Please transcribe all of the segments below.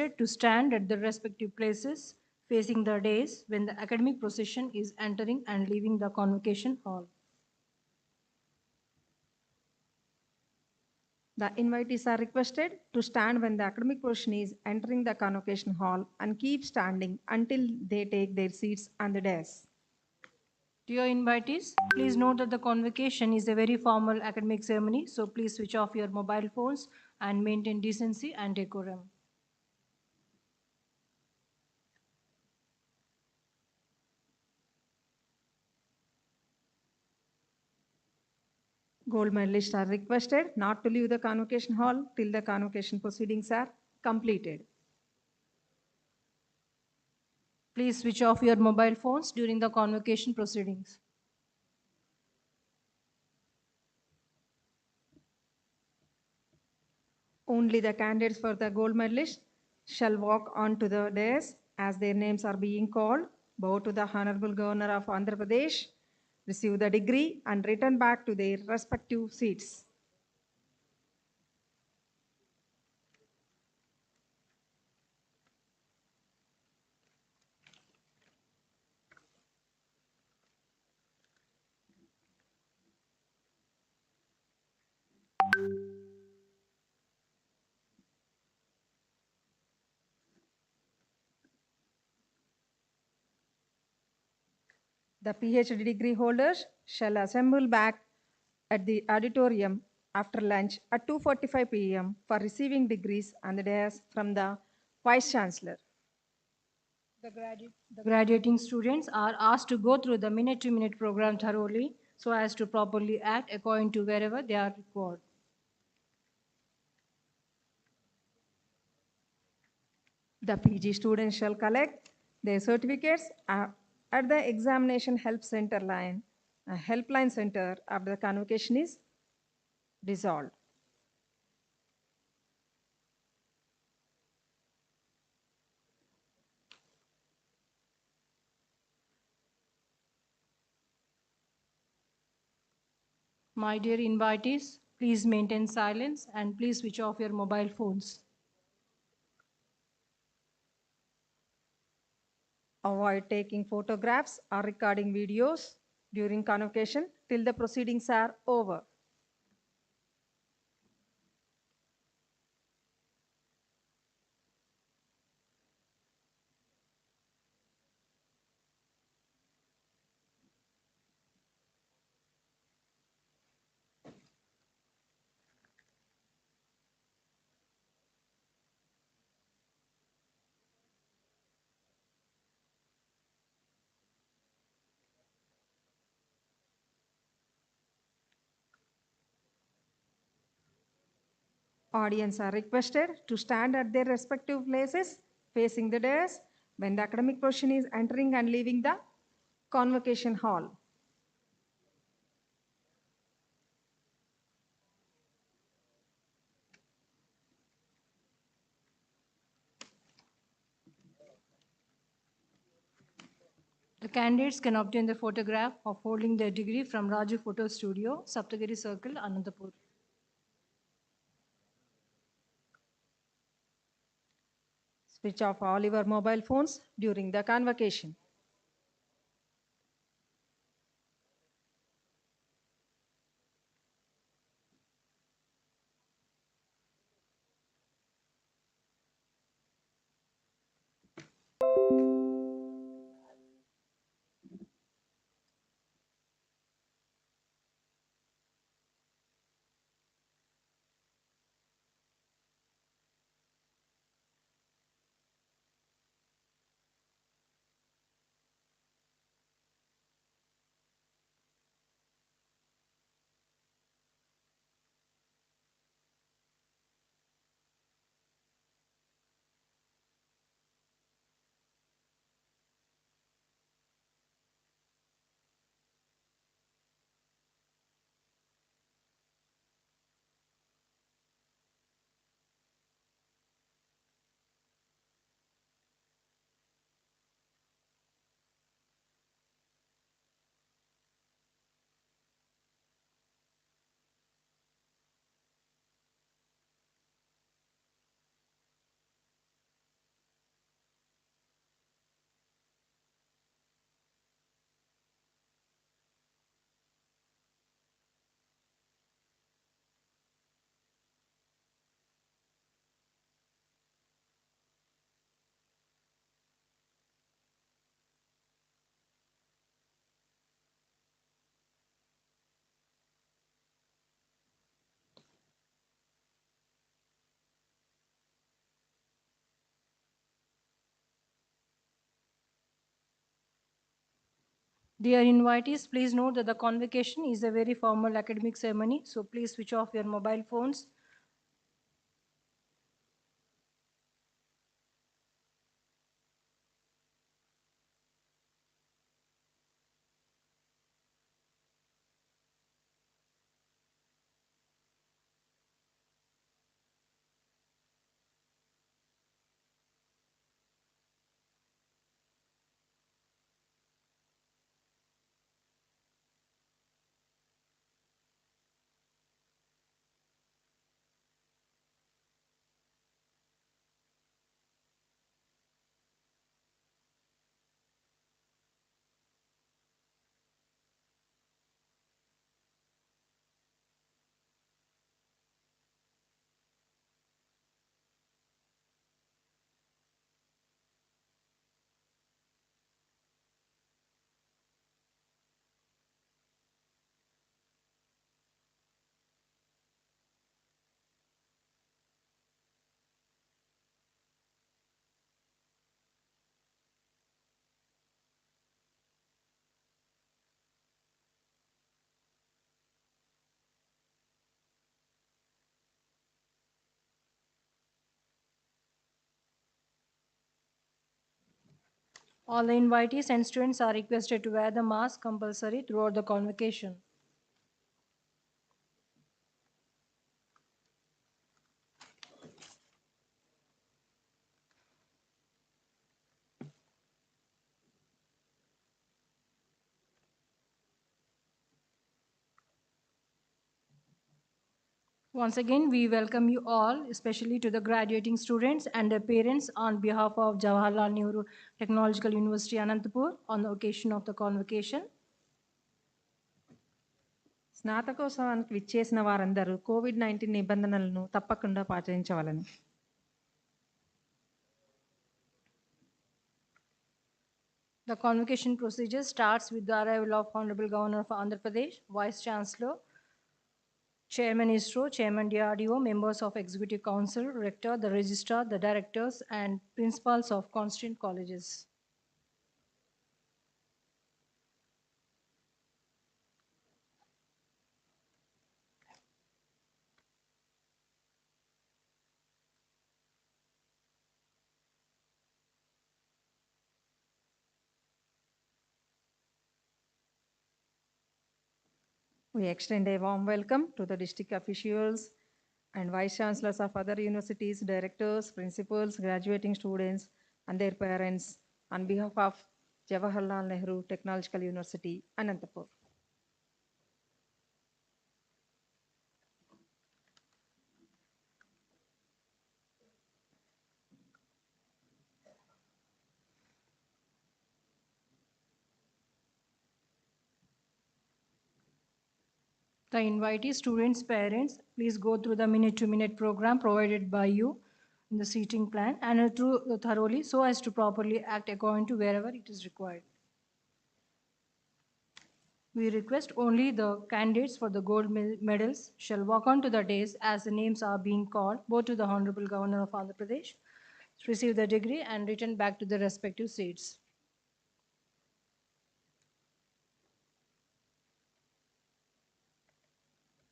requested to stand at their respective places facing the dais when the academic procession is entering and leaving the convocation hall. The invitees are requested to stand when the academic procession is entering the convocation hall and keep standing until they take their seats on the dais. Dear invitees, please note that the convocation is a very formal academic ceremony, so please switch off your mobile phones and maintain decency and decorum. Gold medalists are requested not to leave the convocation hall till the convocation proceedings are completed. Please switch off your mobile phones during the convocation proceedings. Only the candidates for the gold medalist shall walk onto the dais as their names are being called, bow to the Honorable Governor of Andhra Pradesh, receive the degree and return back to their respective seats. The PhD degree holders shall assemble back at the auditorium after lunch at 2:45 p.m. for receiving degrees on the dais from the Vice Chancellor. The graduating students are asked to go through the minute-to-minute program thoroughly so as to properly act according to wherever they are required. The PG students shall collect their certificates at the examination helpline center after the convocation is dissolved. My dear invitees, please maintain silence and please switch off your mobile phones. Avoid taking photographs or recording videos during convocation till the proceedings are over. Audience are requested to stand at their respective places facing the dais when the academic procession is entering and leaving the convocation hall. The candidates can obtain the photograph of holding their degree from Raju Photo Studio, Saptagiri Circle, Anantapur. Switch off all your mobile phones during the convocation. Dear invitees, please note that the convocation is a very formal academic ceremony, so please switch off your mobile phones. All the invitees and students are requested to wear the mask compulsory throughout the convocation. Once again, we welcome you all, especially to the graduating students and their parents on behalf of Jawaharlal Nehru Technological University, Anantapur, on the occasion of the convocation. స్నాతకోత్సవానికి విచ్చేసిన వారందరూ COVID-19 నిబంధనలను తప్పకుండా పాటించవలెను. The convocation procedure starts with the arrival of Honorable Governor of Andhra Pradesh, Vice Chancellor, Chairman ISRO, Chairman DRDO, members of Executive Council, Rector, the Registrar, the Directors, and Principals of constituent colleges. We extend a warm welcome to the district officials and vice chancellors of other universities, directors, principals, graduating students, and their parents on behalf of Jawaharlal Nehru Technological University, Anantapur. The invitee students' parents, please go through the minute-to-minute program provided by you in the seating plan and through thoroughly so as to properly act according to wherever it is required. We request only the candidates for the gold medals shall walk on to the dais as the names are being called, both to the Honorable Governor of Andhra Pradesh, receive the degree and return back to the respective seats.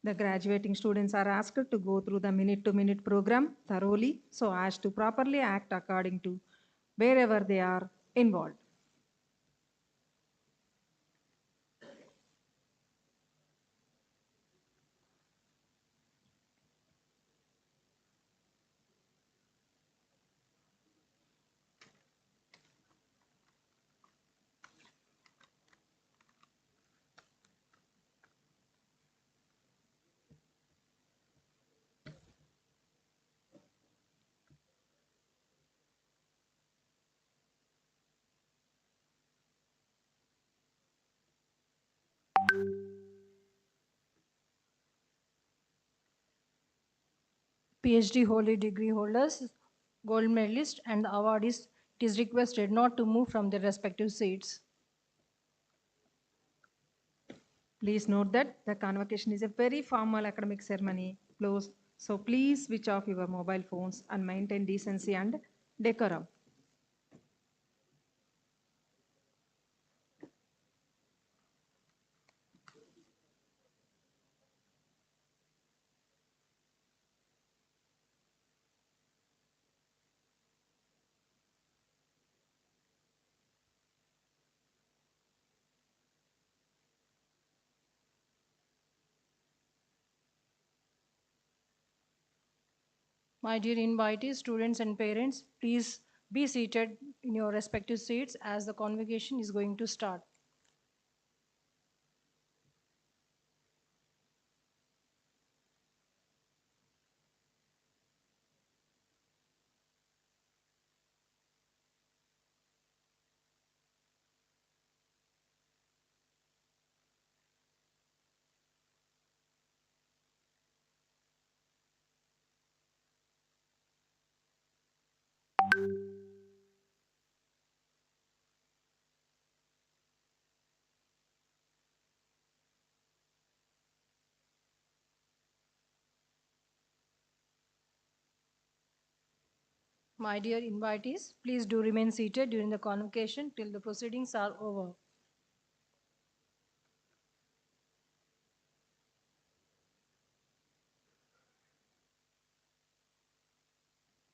The graduating students are asked to go through the minute-to-minute program thoroughly so as to properly act according to wherever they are involved. PhD holy degree holders, gold medalists, and the awardees, it is requested not to move from their respective seats. Please note that the convocation is a very formal academic ceremony. So please switch off your mobile phones and maintain decency and decorum. My dear invitees, students and parents, please be seated in your respective seats as the convocation is going to start. My dear invitees, please do remain seated during the convocation till the proceedings are over.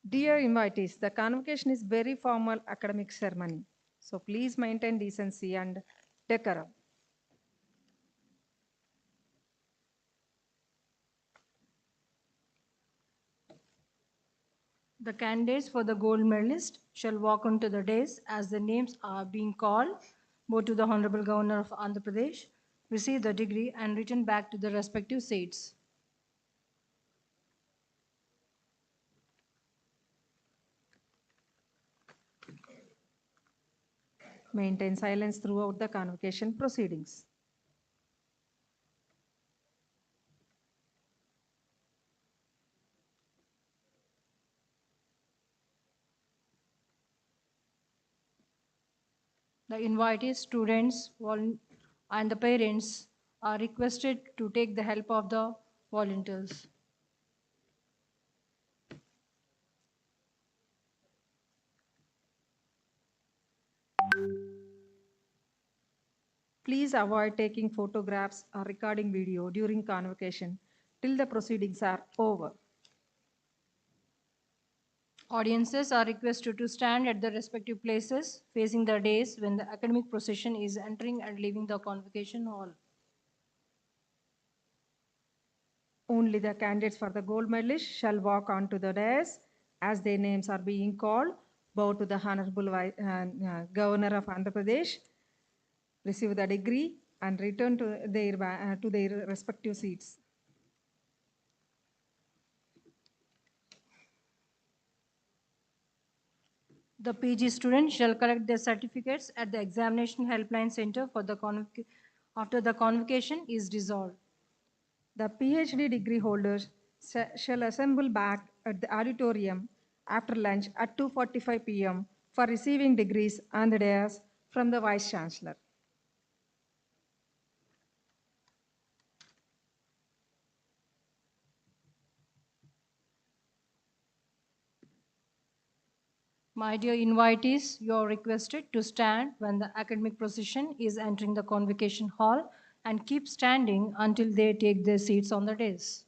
Dear invitees, the convocation is very formal academic ceremony. So please maintain decency and decorum. The candidates for the gold medalist shall walk onto the dais as the names are being called, bow to the Honorable Governor of Andhra Pradesh, receive the degree and return back to the respective seats. Maintain silence throughout the convocation proceedings. The invitees, students, and the parents are requested to take the help of the volunteers. Please avoid taking photographs or recording video during convocation till the proceedings are over. Audiences are requested to stand at their respective places facing the dais when the academic procession is entering and leaving the convocation hall. Only the candidates for the gold medalist shall walk onto the dais as their names are being called, bow to the Honorable Governor of Andhra Pradesh, receive the degree and return to their respective seats. The PG students shall collect their certificates at the examination helpline center for the after the convocation is dissolved. The PhD degree holders shall assemble back at the auditorium after lunch at 2:45 p.m. for receiving degrees on the dais from the Vice Chancellor. My dear invitees, you are requested to stand when the academic procession is entering the convocation hall and keep standing until they take their seats on the dais.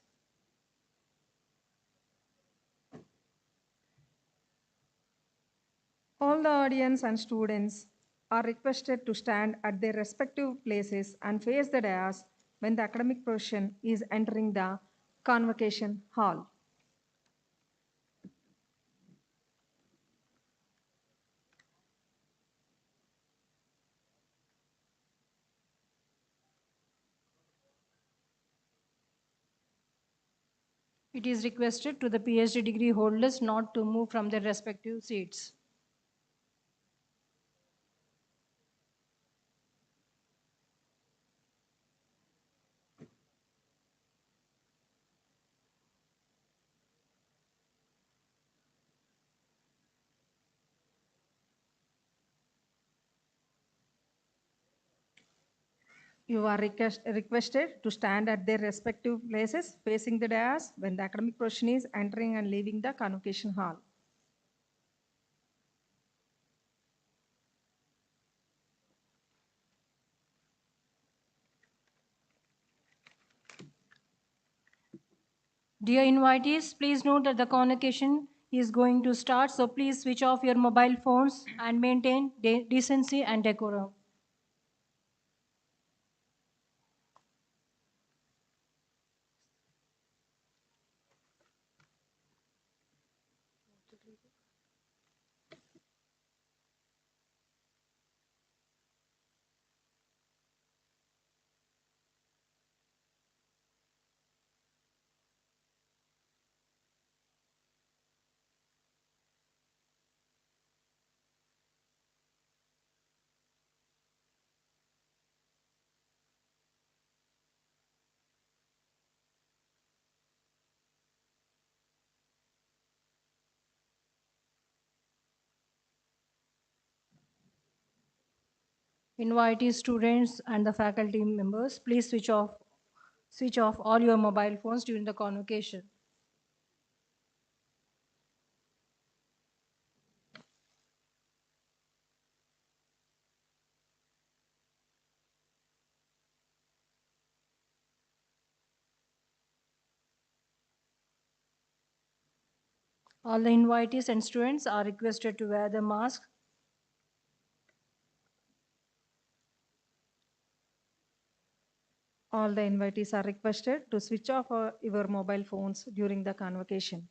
All the audience and students are requested to stand at their respective places and face the dais when the academic procession is entering the convocation hall. It is requested to the PhD degree holders not to move from their respective seats. You are requested to stand at their respective places facing the dais when the academic procession is entering and leaving the convocation hall. Dear invitees, please note that the convocation is going to start, so please switch off your mobile phones and maintain decency and decorum. Invitee students and the faculty members, please switch off all your mobile phones during the convocation. All the invitees and students are requested to wear the mask. All the invitees are requested to switch off your mobile phones during the convocation.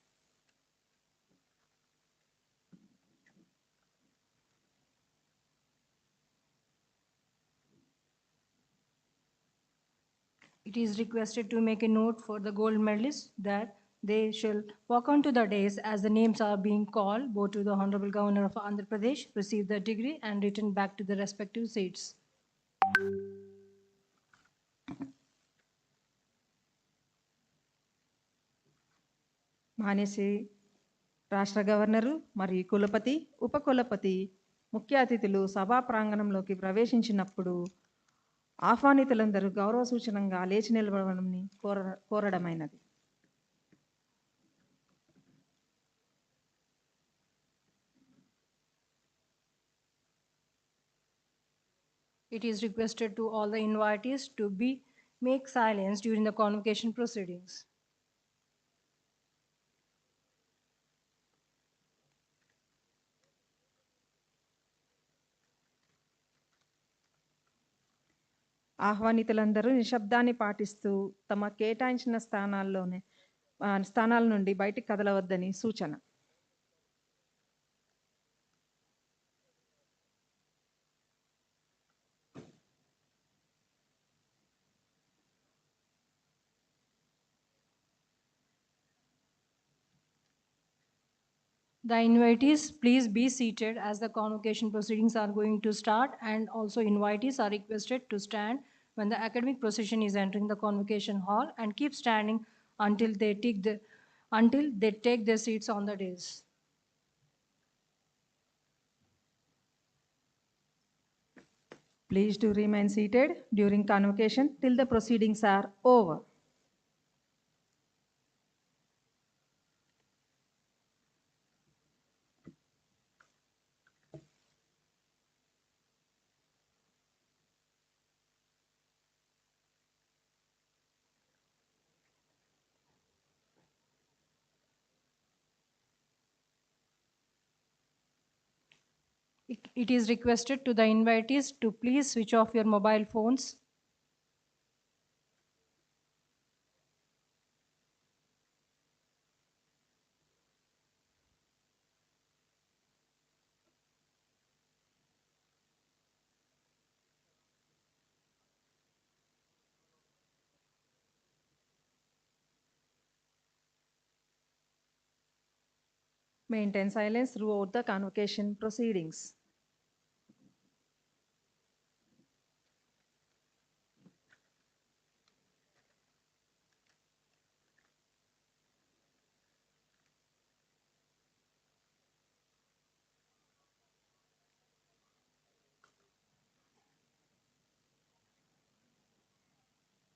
It is requested to make a note for the gold medalists that they shall walk onto the dais as the names are being called, bow to the Honorable Governor of Andhra Pradesh, receive the degree and return back to the respective seats. మానేసి రాష్ట్ర governor మరియు కులపతి ఉపకులపతి ముఖ్య అతిథులు సభా ప్రాంగణంలోకి ప్రవేశించినప్పుడు ఆహ్వానితులందరూ గౌరవ సూచనంగా లేచి నిలబడమని కోరడమైనది. It is requested to all the invitees to make silence during the convocation proceedings. ఆహ్వానితులందరూ నిశ్శబ్దాన్ని పాటిస్తూ తమ కేటాయించిన స్థానాల నుండి బయటికి కదలవద్దని సూచన. The invitees, please be seated as the convocation proceedings are going to start, and also invitees are requested to stand when the academic procession is entering the convocation hall and keep standing until they take their seats on the dais. Please do remain seated during convocation till the proceedings are over. It is requested to the invitees to please switch off your mobile phones. Maintain silence throughout the convocation proceedings.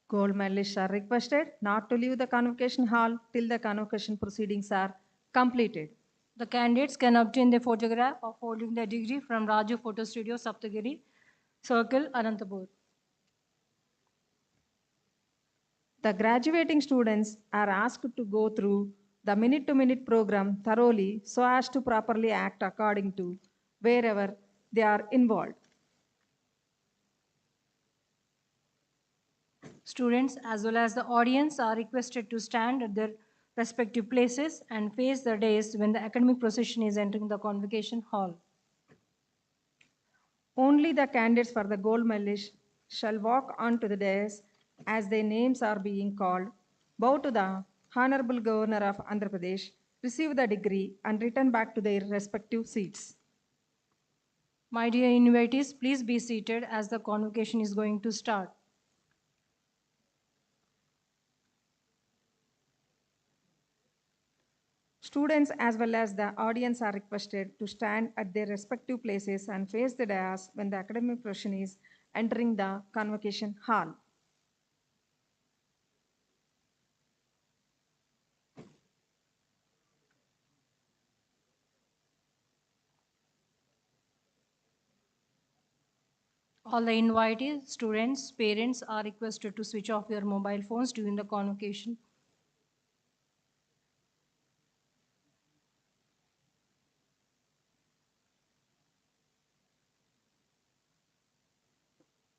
Gold medalists are requested not to leave the convocation hall till the convocation proceedings are completed. The candidates can obtain the photograph of holding the degree from Raju Photo Studio, Saptagiri Circle, Anantapur. The graduating students are asked to go through the minute-to-minute program thoroughly so as to properly act according to wherever they are involved. Students as well as the audience are requested to stand at their respective places and face the dais when the academic procession is entering the convocation hall. Only the candidates for the gold medalist shall walk onto the dais as their names are being called, bow to the Honorable Governor of Andhra Pradesh, receive the degree and return back to their respective seats. My dear invitees, please be seated as the convocation is going to start. Students as well as the audience are requested to stand at their respective places and face the dais when the academic procession is entering the convocation hall. All the invited students, parents are requested to switch off your mobile phones during the convocation.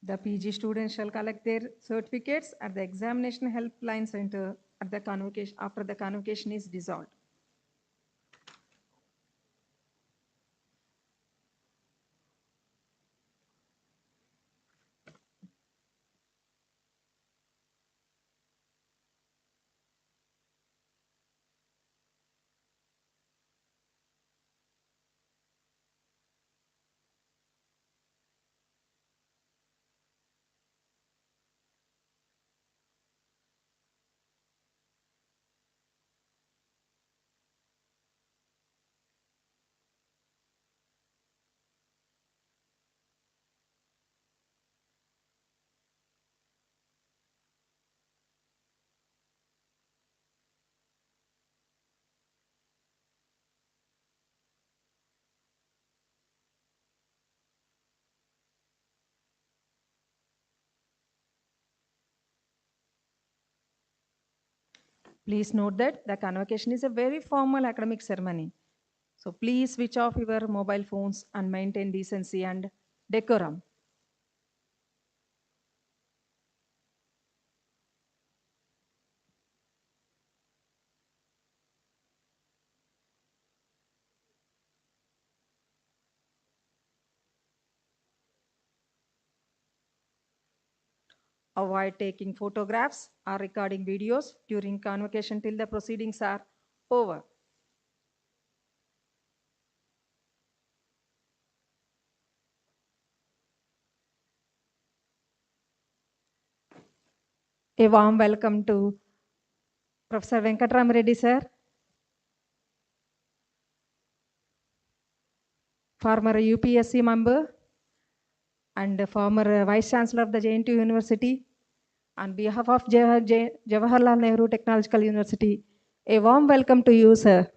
The PG students shall collect their certificates at the examination helpline center at the convocation after the convocation is dissolved. Please note that the convocation is a very formal academic ceremony. So please switch off your mobile phones and maintain decency and decorum. Avoid taking photographs or recording videos during convocation till the proceedings are over. A warm welcome to Professor Venkatram Reddy sir, former UPSC member and former Vice Chancellor of the Jntu University. On behalf of Jawaharlal Nehru Technological University, a warm welcome to you, sir.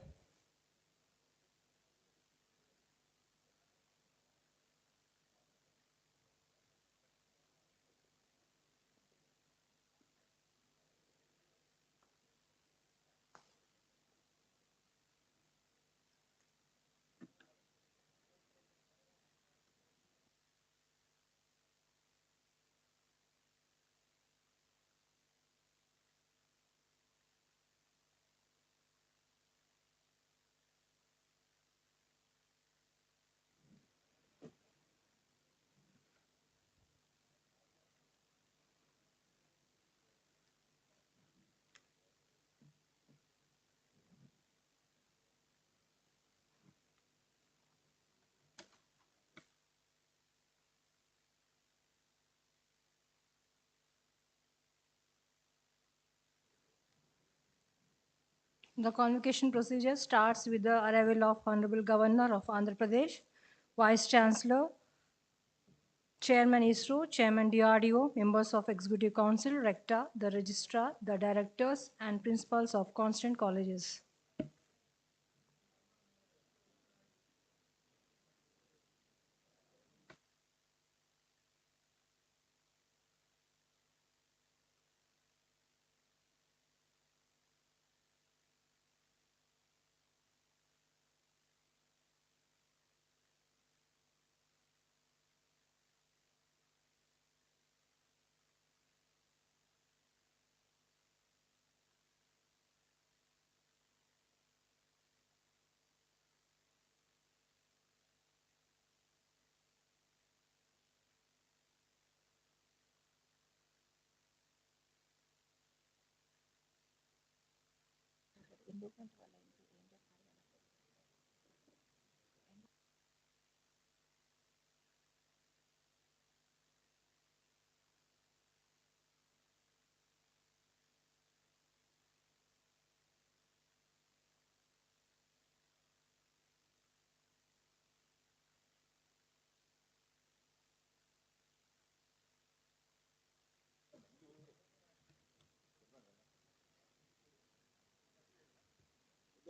The convocation procedure starts with the arrival of Honorable Governor of Andhra Pradesh, Vice Chancellor, Chairman ISRO, Chairman DRDO, members of Executive Council, Rector, the Registrar, the Directors, and Principals of constant colleges.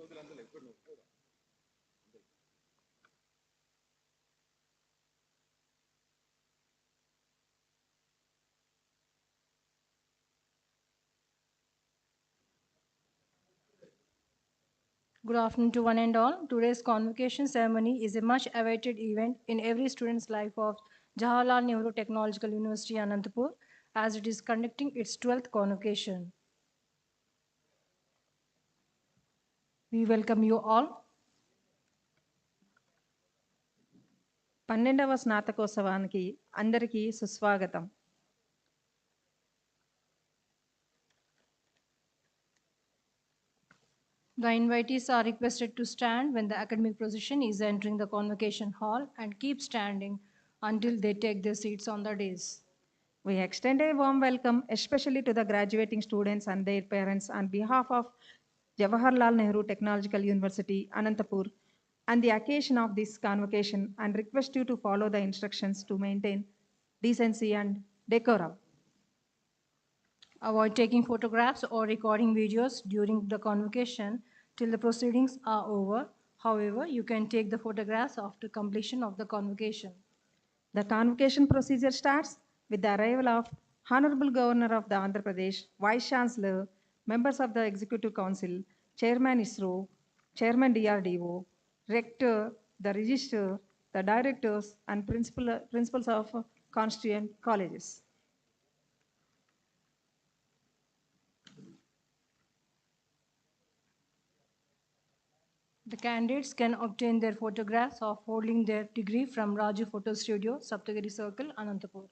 Good afternoon to one and all. Today's convocation ceremony is a much awaited event in every student's life of Jawaharlal Nehru Technological University, Anantapur, as it is conducting its 12th convocation. We welcome you all. 12వ స్నాతకోత్సవానికి అందరికీ సుస్వాగతం. The invitees are requested to stand when the academic procession is entering the convocation hall and keep standing until they take their seats on the dais. We extend a warm welcome especially to the graduating students and their parents on behalf of Jawaharlal Nehru Technological University, Anantapur, and the occasion of this convocation and request you to follow the instructions to maintain decency and decorum. Avoid taking photographs or recording videos during the convocation till the proceedings are over. However, you can take the photographs after completion of the convocation. The convocation procedure starts with the arrival of Honorable Governor of the Andhra Pradesh, Vice Chancellor, members of the Executive Council, Chairman ISRO, Chairman DRDO, Rector, the Register, the Directors, and Principals of constituent colleges. The candidates can obtain their photographs of holding their degree from Raju Photo Studio, Saptagiri Circle, Anantapur.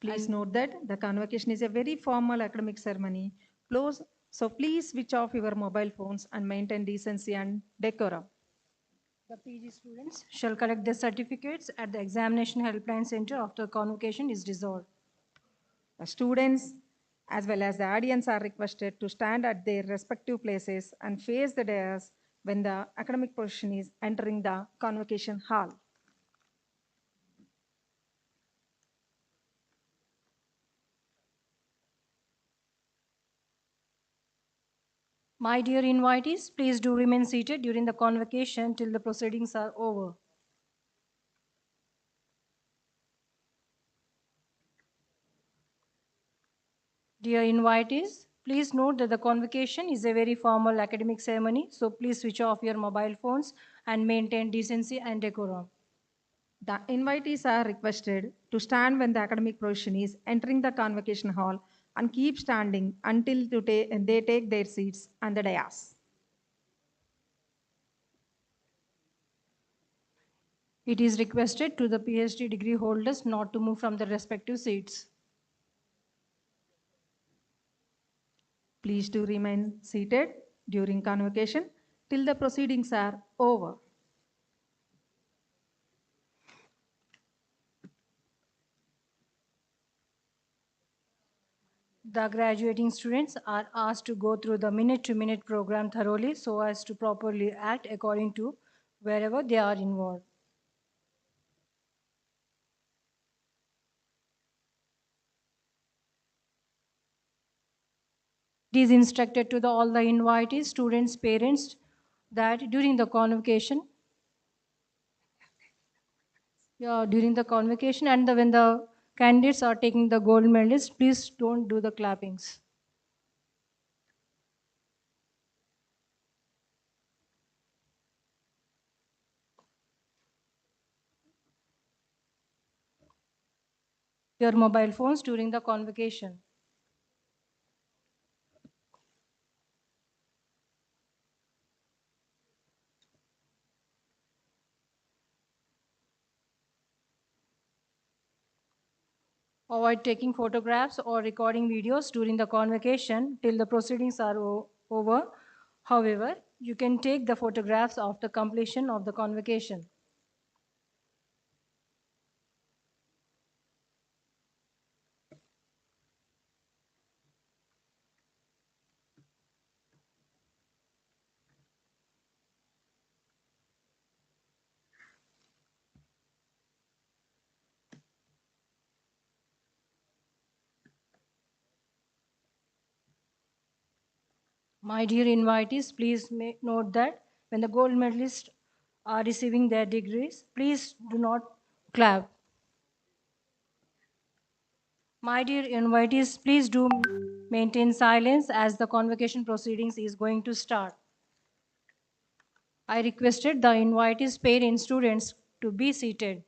Please note that the convocation is a very formal academic ceremony. So please switch off your mobile phones and maintain decency and decorum. The PG students shall collect their certificates at the examination helpline center after convocation is dissolved. The students as well as the audience are requested to stand at their respective places and face the dais when the academic procession is entering the convocation hall. My dear invitees, please do remain seated during the convocation till the proceedings are over. Dear invitees, please note that the convocation is a very formal academic ceremony, so please switch off your mobile phones and maintain decency and decorum. The invitees are requested to stand when the academic procession is entering the convocation hall and keep standing until they take their seats on the dais. It is requested to the PhD degree holders not to move from their respective seats. Please do remain seated during convocation till the proceedings are over. The graduating students are asked to go through the minute-to-minute program thoroughly so as to properly act according to wherever they are involved. It is instructed to all the invitees, students, parents, that during the convocation and when the candidates are taking the gold medals, please don't do the clappings. Your mobile phones during the convocation. Avoid taking photographs or recording videos during the convocation till the proceedings are over. However, you can take the photographs after completion of the convocation. My dear invitees, please note that when the gold medalists are receiving their degrees, please do not clap. My dear invitees, please do maintain silence as the convocation proceedings is going to start. I requested the invitees, parents, students to be seated.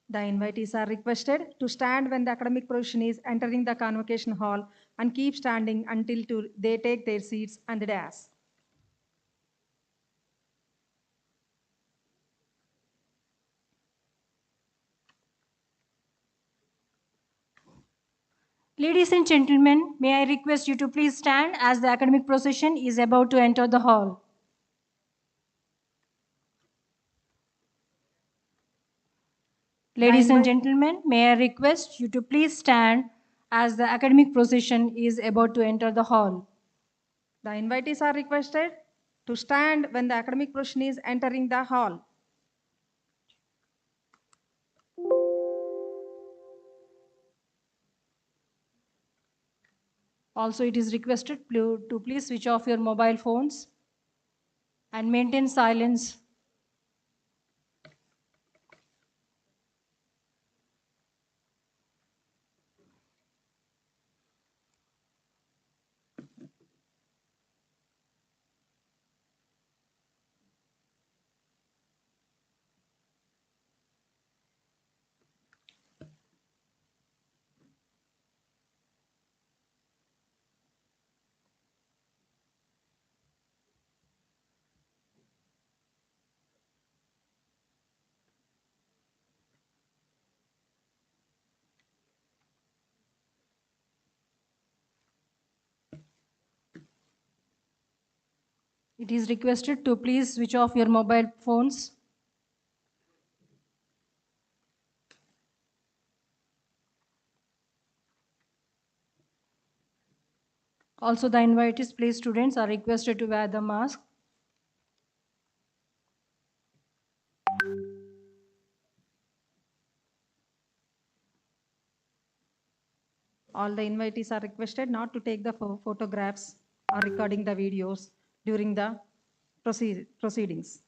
The invitees are requested to stand when the academic procession is entering the convocation hall and keep standing until they take their seats on the dais. Ladies and gentlemen, may I request you to please stand as the academic procession is about to enter the hall. Ladies and gentlemen, may I request you to please stand as the academic procession is about to enter the hall. The invitees are requested to stand when the academic procession is entering the hall. Also, it is requested to please switch off your mobile phones and maintain silence. It is requested to please switch off your mobile phones. Also, the invitees, please students are requested to wear the mask. All the invitees are requested not to take the photographs or recording the videos during the proceedings.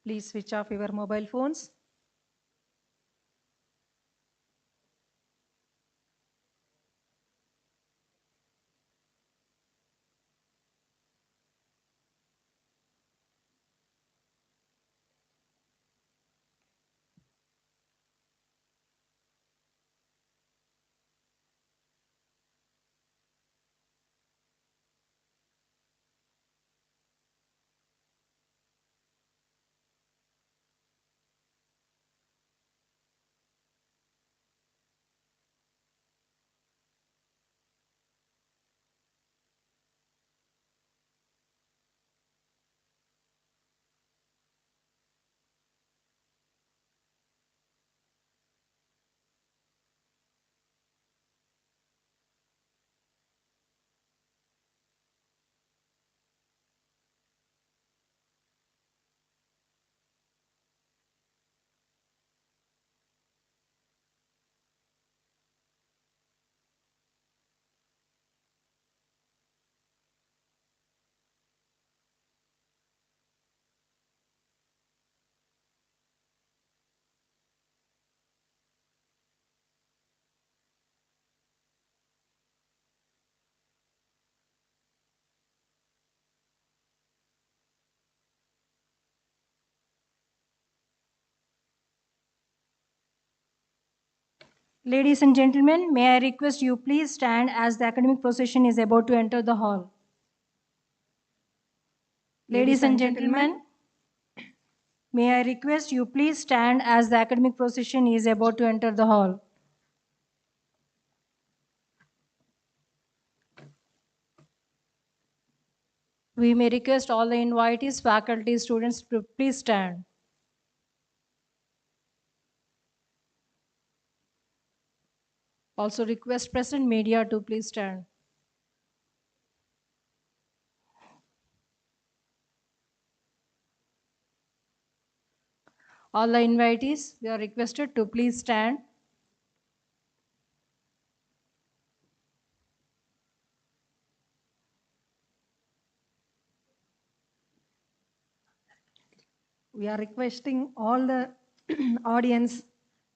Please switch off your mobile phones. Ladies and gentlemen, may I request you please stand as the academic procession is about to enter the hall. Ladies and gentlemen, may I request you please stand as the academic procession is about to enter the hall. We may request all the invitees, faculty, students to please stand. Also request press and media to please stand. All the invitees, we are requested to please stand. We are requesting all the audience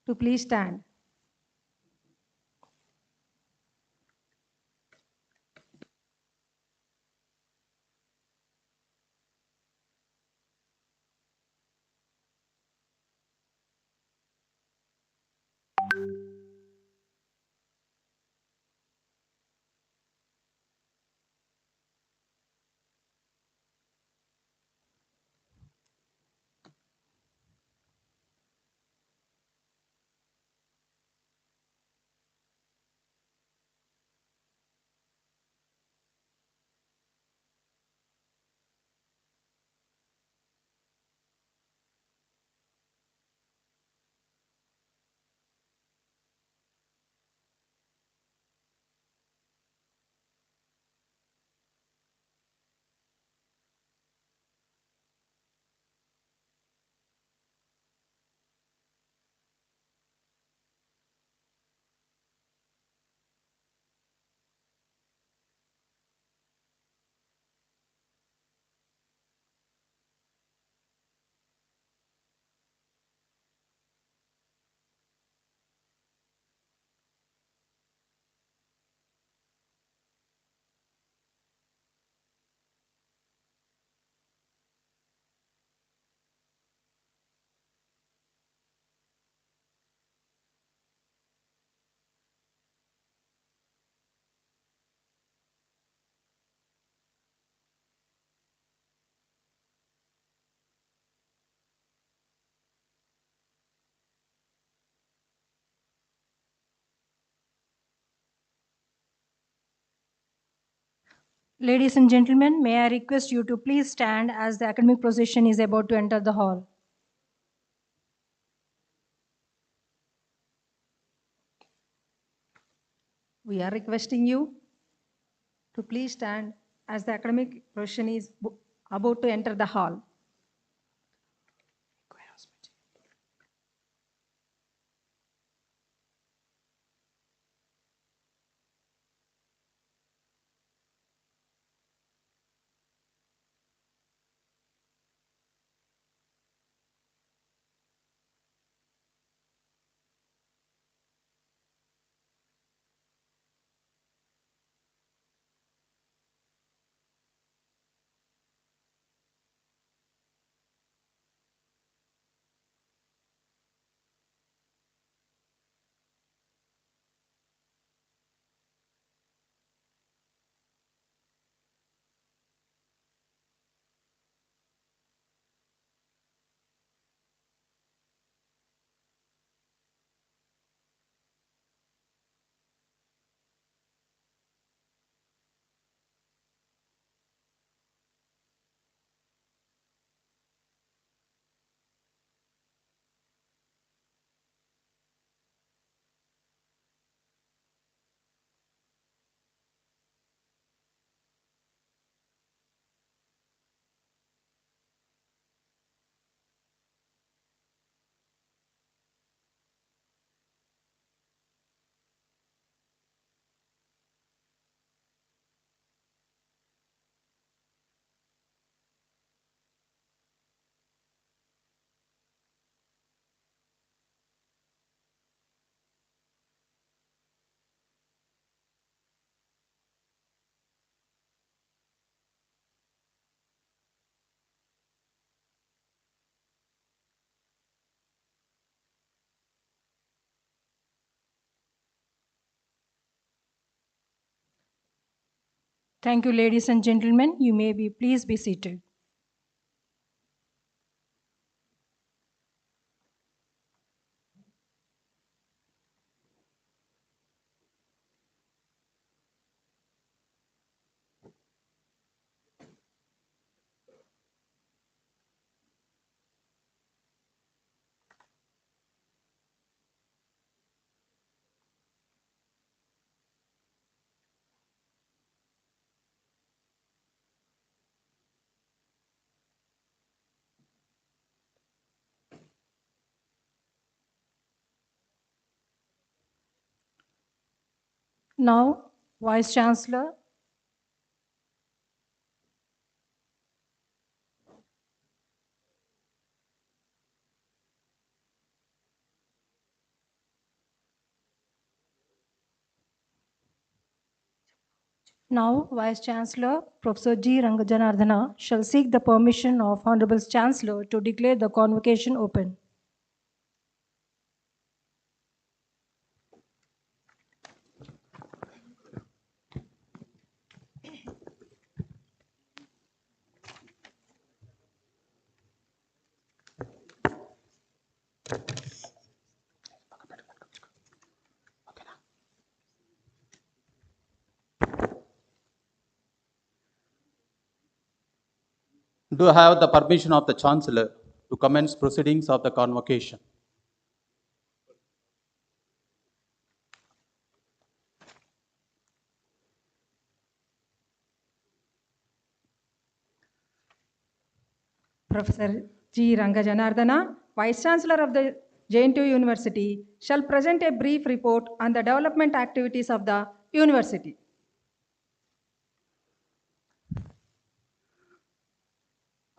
to please stand. Ladies and gentlemen, may I request you to please stand as the academic procession is about to enter the hall. We are requesting you to please stand as the academic procession is about to enter the hall. Thank you, ladies and gentlemen. You may please be seated. Now, Vice Chancellor. Now, Vice Chancellor Professor G. Rangajanardhana shall seek the permission of Honorable Chancellor to declare the convocation open. Do I have the permission of the Chancellor to commence proceedings of the convocation? Professor G. Rangajanardhana, Vice Chancellor of the Jntu University, shall present a brief report on the development activities of the university.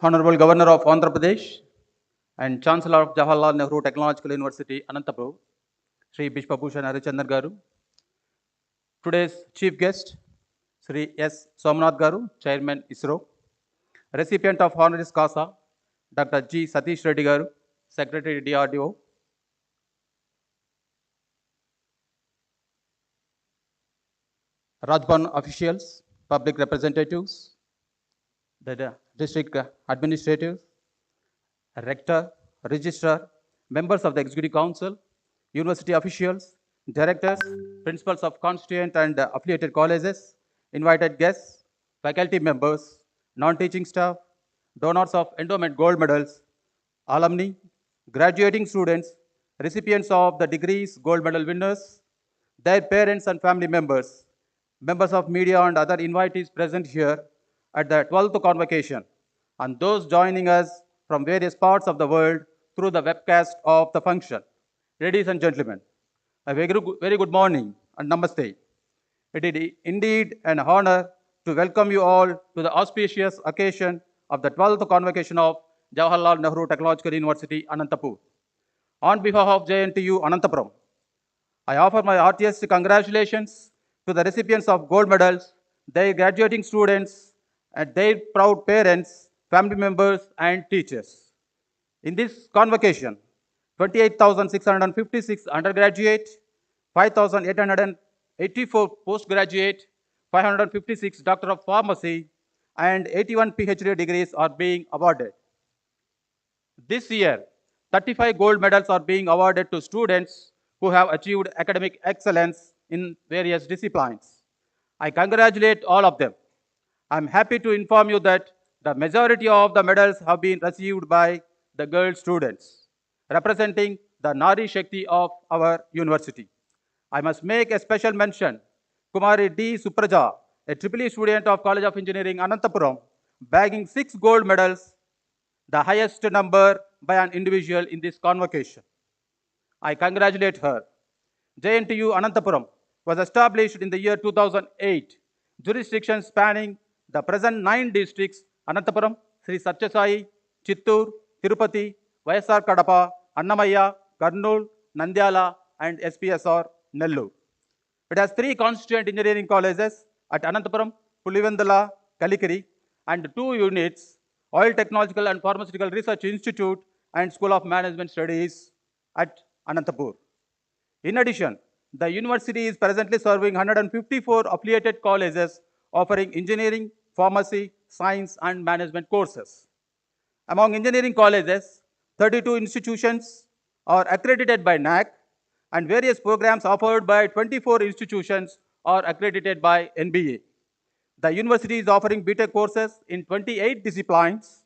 Honorable Governor of Andhra Pradesh and Chancellor of Jawaharlal Nehru Technological University, Anantapur, Sri Bishpabhushan Harichandar Garu. Today's chief guest, Sri S. Somanath Garu, Chairman ISRO. Recipient of Honoris Causa, Dr. G. Satish Reddy Garu, Secretary DRDO. Rajban officials, public representatives, the district administrators, rector, registrar, members of the executive council, university officials, directors, principals of constituent and affiliated colleges, invited guests, faculty members, non-teaching staff, donors of endowment gold medals, alumni, graduating students, recipients of the degrees gold medal winners, their parents and family members, members of media and other invitees present here at the 12th convocation, and those joining us from various parts of the world through the webcast of the function. Ladies and gentlemen, a very good morning and namaste. It is indeed an honor to welcome you all to the auspicious occasion of the 12th convocation of Jawaharlal Nehru Technological University, Anantapur. On behalf of Jntu Anantapuram, I offer my heartiest congratulations to the recipients of gold medals, their graduating students, and their proud parents, family members, and teachers. In this convocation, 28,656 undergraduate, 5,884 postgraduate, 556 Doctor of Pharmacy, and 81 PhD degrees are being awarded. This year, 35 gold medals are being awarded to students who have achieved academic excellence in various disciplines. I congratulate all of them. I'm happy to inform you that the majority of the medals have been received by the girl students, representing the Nari Shakti of our university. I must make a special mention, Kumari D. Supraja, a triple E student of College of Engineering, Anantapuram, bagging 6 gold medals, the highest number by an individual in this convocation. I congratulate her. Jntu Anantapuram was established in the year 2008, jurisdiction spanning the present 9 districts: Anantapuram, Sri Satyasai, Chittur, Tirupati, YSR Kadapa, Annamaya, Kurnool, Nandyala, and SPSR Nellore. It has 3 constituent engineering colleges at Anantapuram, Pulivendala, Kalikiri, and 2 units, Oil Technological and Pharmaceutical Research Institute and School of Management Studies at Anantapur. In addition, the university is presently serving 154 affiliated colleges offering engineering, pharmacy, science, and management courses. Among engineering colleges, 32 institutions are accredited by NAC, and various programs offered by 24 institutions are accredited by NBA. The university is offering BTech courses in 28 disciplines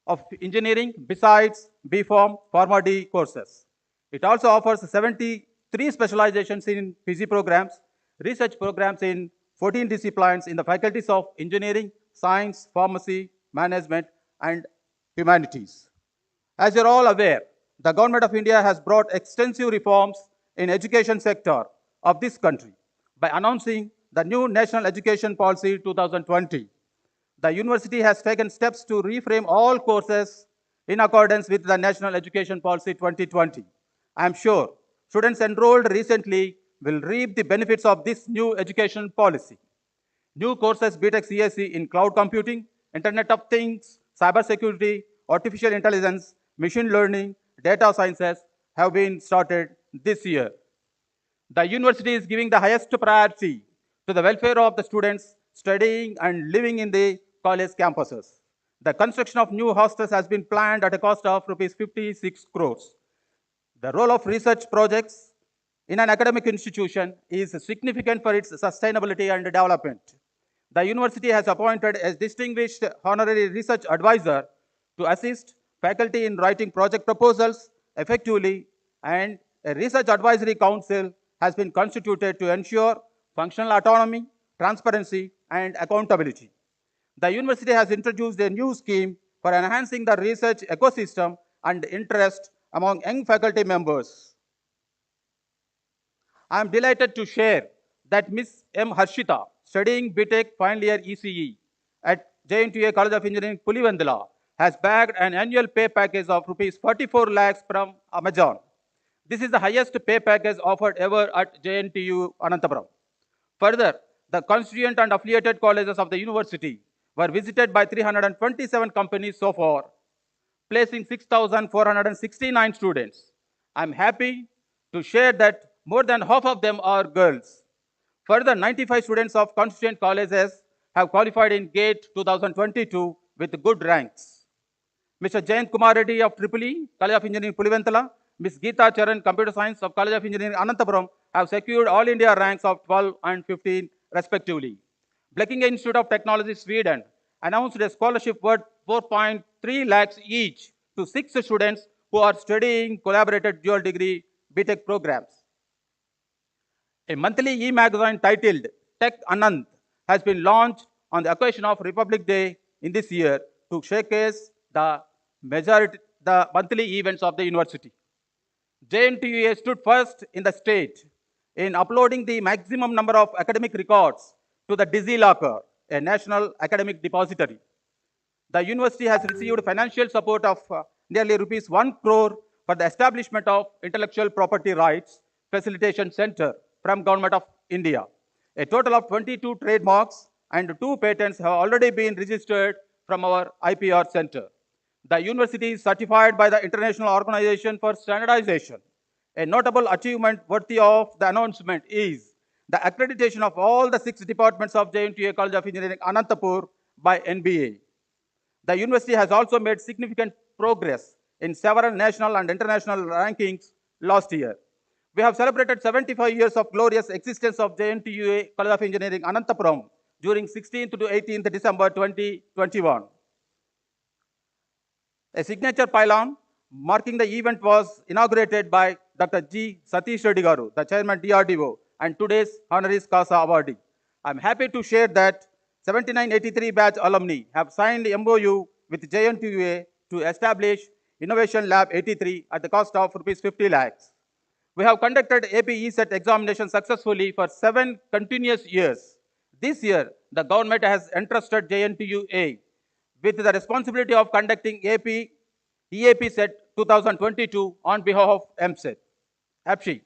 of engineering besides BPharm Pharma D courses. It also offers 73 specializations in PG programs, research programs in 14 disciplines in the faculties of engineering, science, pharmacy, management, and humanities. As you're all aware, the government of India has brought extensive reforms in education sector of this country by announcing the new National Education Policy 2020. The university has taken steps to reframe all courses in accordance with the National Education Policy 2020. I am sure students enrolled recently will reap the benefits of this new education policy. New courses BTech CSE in cloud computing, Internet of Things, cybersecurity, artificial intelligence, machine learning, data sciences have been started this year. The university is giving the highest priority to the welfare of the students studying and living in the college campuses. The construction of new hostels has been planned at a cost of rupees 56 crores. The role of research projects in an academic institution is significant for its sustainability and development. The university has appointed a distinguished honorary research advisor to assist faculty in writing project proposals effectively, and a research advisory council has been constituted to ensure functional autonomy, transparency, and accountability. The university has introduced a new scheme for enhancing the research ecosystem and interest among young faculty members. I am delighted to share that Ms. M. Harshita, studying BTech final year ECE at Jntu College of Engineering, Pulivandala, has bagged an annual pay package of rupees 44 lakhs from Amazon. This is the highest pay package offered ever at Jntu Anantapur. Further, the constituent and affiliated colleges of the university were visited by 327 companies so far, placing 6,469 students. I'm happy to share that more than half of them are girls. Further, 95 students of constituent colleges have qualified in GATE 2022 with good ranks. Mr. Jayant Kumar Reddy of EEE, College of Engineering, Pulivantala, Ms. Geeta Charan, Computer Science of College of Engineering, Anantapuram, have secured All India ranks of 12 and 15 respectively. Blekinge Institute of Technology, Sweden, announced a scholarship worth 4.3 lakhs each to 6 students who are studying collaborated dual degree BTech programs. A monthly e-magazine titled Tech Anand has been launched on the occasion of Republic Day in this year to showcase the monthly events of the university. JNTUA stood first in the state in uploading the maximum number of academic records to the DigiLocker, a national academic depository. The university has received financial support of nearly rupees 1 crore for the establishment of Intellectual Property Rights Facilitation Center from Government of India. A total of 22 trademarks and 2 patents have already been registered from our IPR center. The university is certified by the International Organization for Standardization. A notable achievement worthy of the announcement is the accreditation of all the 6 departments of Jntu College of Engineering, Anantapur by NBA. The university has also made significant progress in several national and international rankings last year. We have celebrated 75 years of glorious existence of Jntu College of Engineering, Anantapuram during 16th to 18th December 2021. A signature pylon marking the event was inaugurated by Dr. G. Satish Reddy Garu, the chairman DRDO, and today's honoris causa awardee. I'm happy to share that 7983 batch alumni have signed MOU with JNTUA to establish Innovation Lab 83 at the cost of rupees 50 lakhs. We have conducted AP ESET examination successfully for 7 continuous years. This year, the government has entrusted JNTUA with the responsibility of conducting EAP set 2022 on behalf of MSET. APSHI.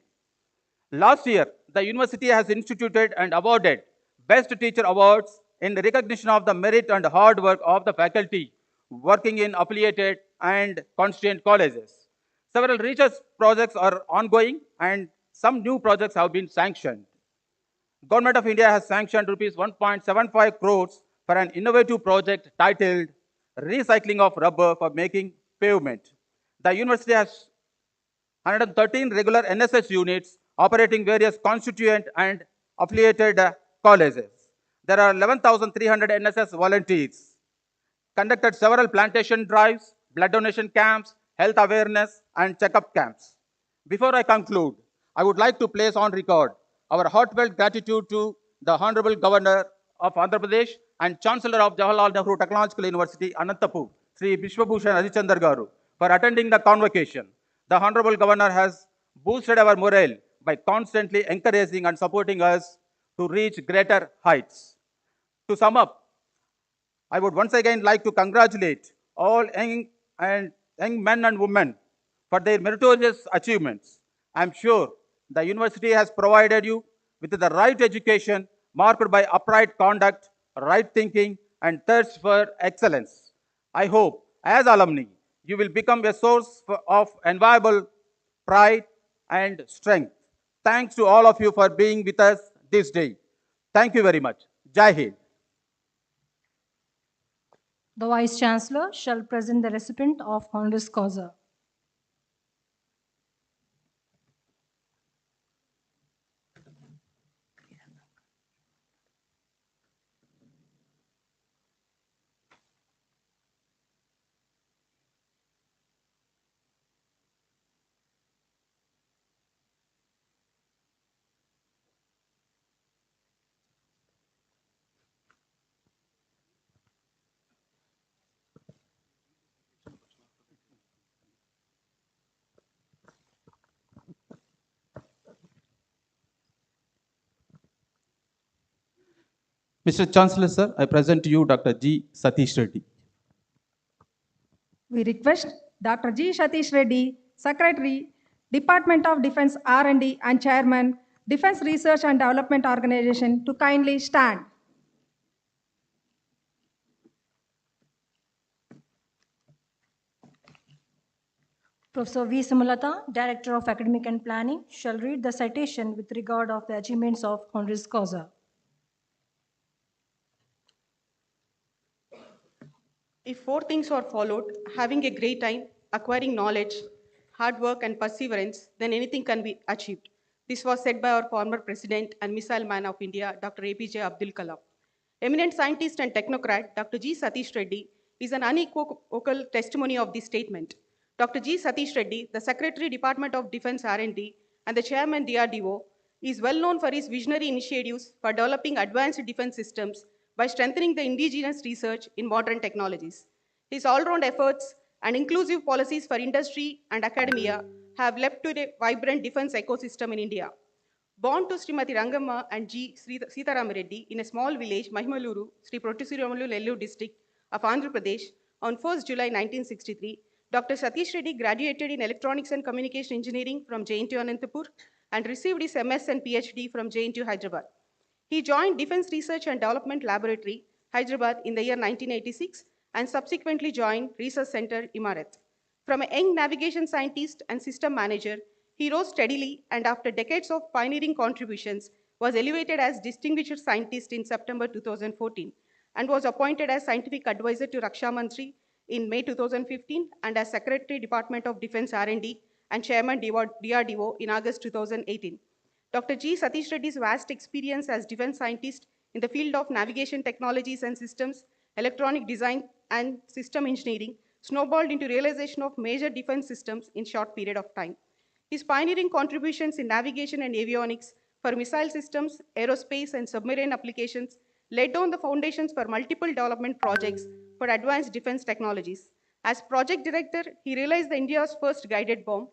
Last year, the university has instituted and awarded Best Teacher Awards in recognition of the merit and hard work of the faculty working in affiliated and constituent colleges. Several research projects are ongoing and some new projects have been sanctioned. Government of India has sanctioned rupees 1.75 crores for an innovative project titled Recycling of Rubber for Making Pavement. The university has 113 regular NSS units operating various constituent and affiliated colleges. There are 11,300 NSS volunteers, conducted several plantation drives, blood donation camps, health awareness, and checkup camps. Before I conclude, I would like to place on record our heartfelt gratitude to the Honorable Governor of Andhra Pradesh and Chancellor of Jawaharlal Nehru Technological University, Anantapur, Sri Vishwabhushan Harichandar Garu, for attending the convocation. The Honorable Governor has boosted our morale by constantly encouraging and supporting us to reach greater heights. To sum up, I would once again like to congratulate all young men and women for their meritorious achievements. I am sure the university has provided you with the right education marked by upright conduct, right thinking, and thirst for excellence. I hope, as alumni, you will become a source of enviable pride and strength. Thanks to all of you for being with us this day. Thank you very much. Jai Hind. The Vice Chancellor shall present the recipient of honoris causa. Mr. Chancellor, sir, I present to you Dr. G. Satish Reddy. We request Dr. G. Satish Reddy, Secretary, Department of Defense R&D and Chairman, Defense Research and Development Organization to kindly stand. Professor V. Sumalata, Director of Academic and Planning, shall read the citation with regard of the achievements of honoris causa. If four things are followed, having a great time, acquiring knowledge, hard work, and perseverance, then anything can be achieved. This was said by our former President and Missile Man of India, Dr. APJ Abdul Kalam. Eminent scientist and technocrat, Dr. G. Satish Reddy, is an unequivocal testimony of this statement. Dr. G. Satish Reddy, the Secretary, Department of Defense R&D, and the Chairman, DRDO, is well known for his visionary initiatives for developing advanced defense systems by strengthening the indigenous research in modern technologies. His all-round efforts and inclusive policies for industry and academia have led to a vibrant defense ecosystem in India. Born to Srimati Rangamma and G. Sitaram Reddy in a small village, Mahimaluru, Sri Prottisiramallu, Nellore district of Andhra Pradesh on 1st July 1963, Dr. Satish Reddy graduated in Electronics and Communication Engineering from Jntu Anantapur and received his MS and PhD from Jntu Hyderabad. He joined Defense Research and Development Laboratory, Hyderabad in the year 1986 and subsequently joined Research Center, Imarat. From a young navigation scientist and system manager, he rose steadily and after decades of pioneering contributions, was elevated as Distinguished Scientist in September 2014 and was appointed as Scientific Advisor to Raksha Mantri in May 2015 and as Secretary, Department of Defense R&D and Chairman, DRDO in August 2018. Dr. G. Satish Reddy's vast experience as defense scientist in the field of navigation technologies and systems, electronic design and system engineering snowballed into realization of major defense systems in short period of time. His pioneering contributions in navigation and avionics for missile systems, aerospace and submarine applications laid down the foundations for multiple development projects for advanced defense technologies. As project director, he realized the India's first guided bomb.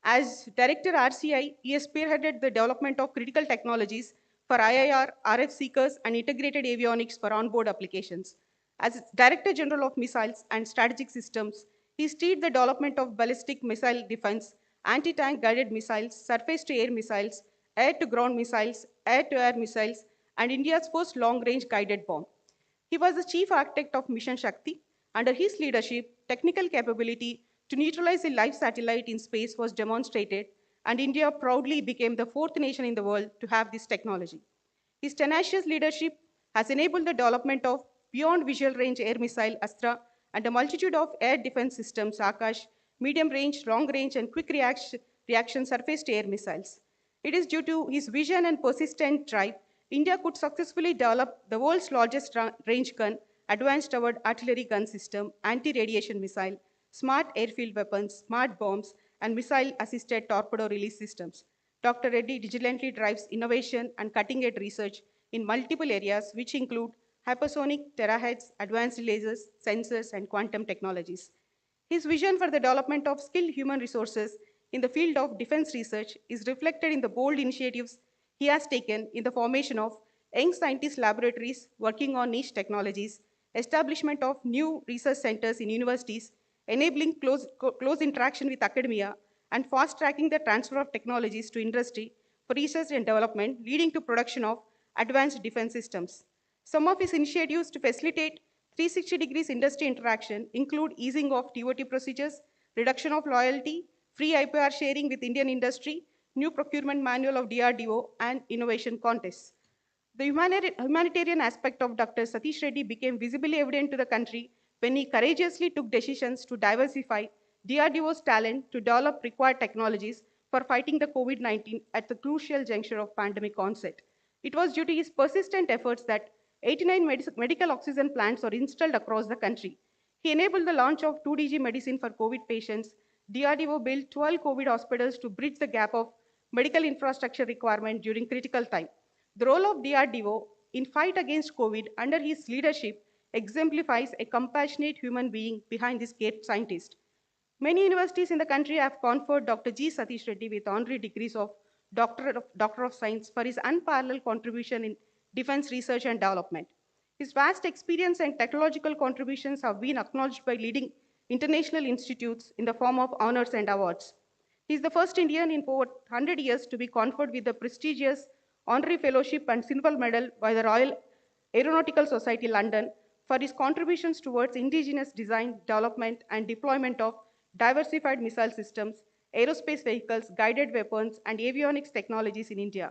As Director RCI, he has spearheaded the development of critical technologies for IIR, RF seekers, and integrated avionics for onboard applications. As Director General of Missiles and Strategic Systems, he steered the development of ballistic missile defense, anti-tank guided missiles, surface-to-air missiles, air-to-ground missiles, air-to-air missiles, and India's first long-range guided bomb. He was the chief architect of Mission Shakti. Under his leadership, technical capability to neutralize a live satellite in space was demonstrated, and India proudly became the fourth nation in the world to have this technology. His tenacious leadership has enabled the development of beyond visual range air missile Astra and a multitude of air defense systems Akash, medium range, long range, and quick reaction surface to air missiles. It is due to his vision and persistent drive, India could successfully develop the world's largest range gun, advanced towed artillery gun system, anti-radiation missile, smart airfield weapons, smart bombs, and missile-assisted torpedo release systems. Dr. Reddy diligently drives innovation and cutting-edge research in multiple areas, which include hypersonic, terahertz, advanced lasers, sensors, and quantum technologies. His vision for the development of skilled human resources in the field of defense research is reflected in the bold initiatives he has taken in the formation of young scientist laboratories working on niche technologies, establishment of new research centers in universities, enabling close interaction with academia, and fast-tracking the transfer of technologies to industry for research and development, leading to production of advanced defense systems. Some of his initiatives to facilitate 360 degrees industry interaction include easing of TOT procedures, reduction of loyalty, free IPR sharing with Indian industry, new procurement manual of DRDO, and innovation contests. The humanitarian aspect of Dr. Satish Reddy became visibly evident to the country when he courageously took decisions to diversify DRDO's talent to develop required technologies for fighting the COVID-19 at the crucial juncture of pandemic onset. It was due to his persistent efforts that 89 medical oxygen plants were installed across the country. He enabled the launch of 2DG medicine for COVID patients. DRDO built 12 COVID hospitals to bridge the gap of medical infrastructure requirement during critical time. The role of DRDO in fight against COVID under his leadership exemplifies a compassionate human being behind this great scientist. Many universities in the country have conferred Dr. G. Satish Reddy with honorary degrees of Doctor of Science for his unparalleled contribution in defense research and development. His vast experience and technological contributions have been acknowledged by leading international institutes in the form of honors and awards. He is the first Indian in over 100 years to be conferred with the prestigious honorary fellowship and silver medal by the Royal Aeronautical Society London for his contributions towards indigenous design, development, and deployment of diversified missile systems, aerospace vehicles, guided weapons, and avionics technologies in India.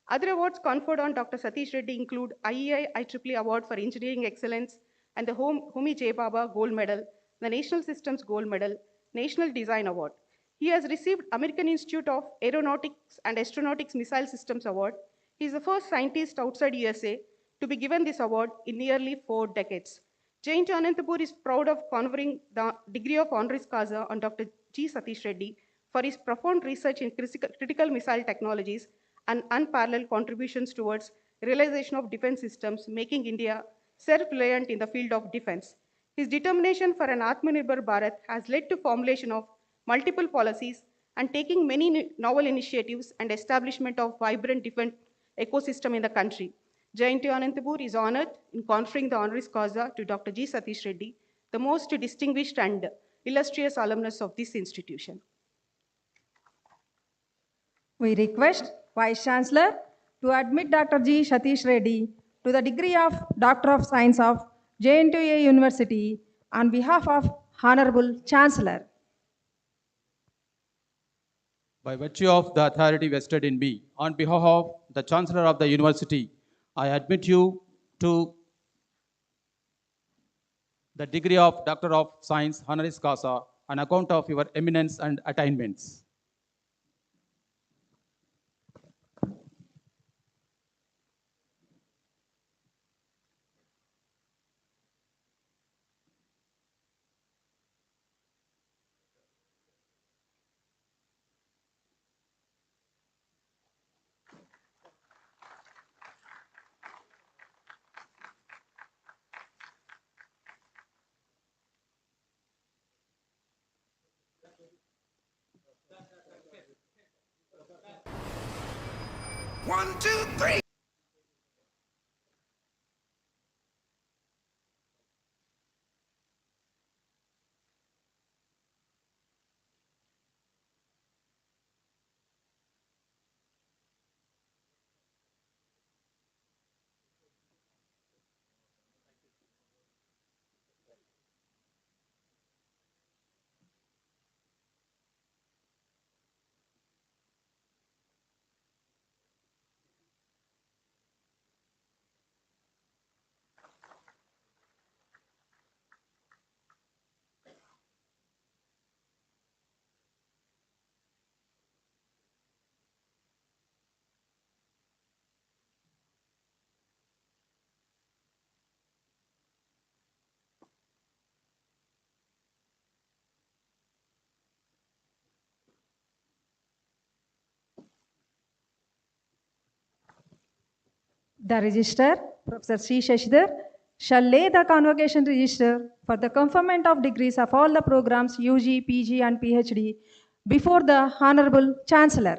Other awards conferred on Dr. Satish Reddy include IEI IEEE Award for Engineering Excellence and the Homi J. Baba Gold Medal, the National Systems Gold Medal, National Design Award. He has received American Institute of Aeronautics and Astronautics Missile Systems Award. He is the first scientist outside USA to be given this award in nearly 4 decades. Jntu Anantapur is proud of conferring the degree of honoris causa on Dr. G. Satish Reddy for his profound research in critical missile technologies and unparalleled contributions towards realization of defense systems, making India self-reliant in the field of defense. His determination for an Atmanirbhar Bharat has led to formulation of multiple policies and taking many novel initiatives and establishment of vibrant defense ecosystem in the country. Jntu Anantapur is honored in conferring the honoris causa to Dr. G. Satish Reddy, the most distinguished and illustrious alumnus of this institution. We request Vice Chancellor to admit Dr. G. Satish Reddy to the degree of Doctor of Science of Jntu University on behalf of Honorable Chancellor. By virtue of the authority vested in me, on behalf of the Chancellor of the University, I admit you to the degree of Doctor of Science honoris causa on account of your eminence and attainments. One, two, three. The Registrar, Professor C. Shashidhar, shall lay the Convocation Register for the conferment of degrees of all the programs UG, PG and PhD before the Honorable Chancellor.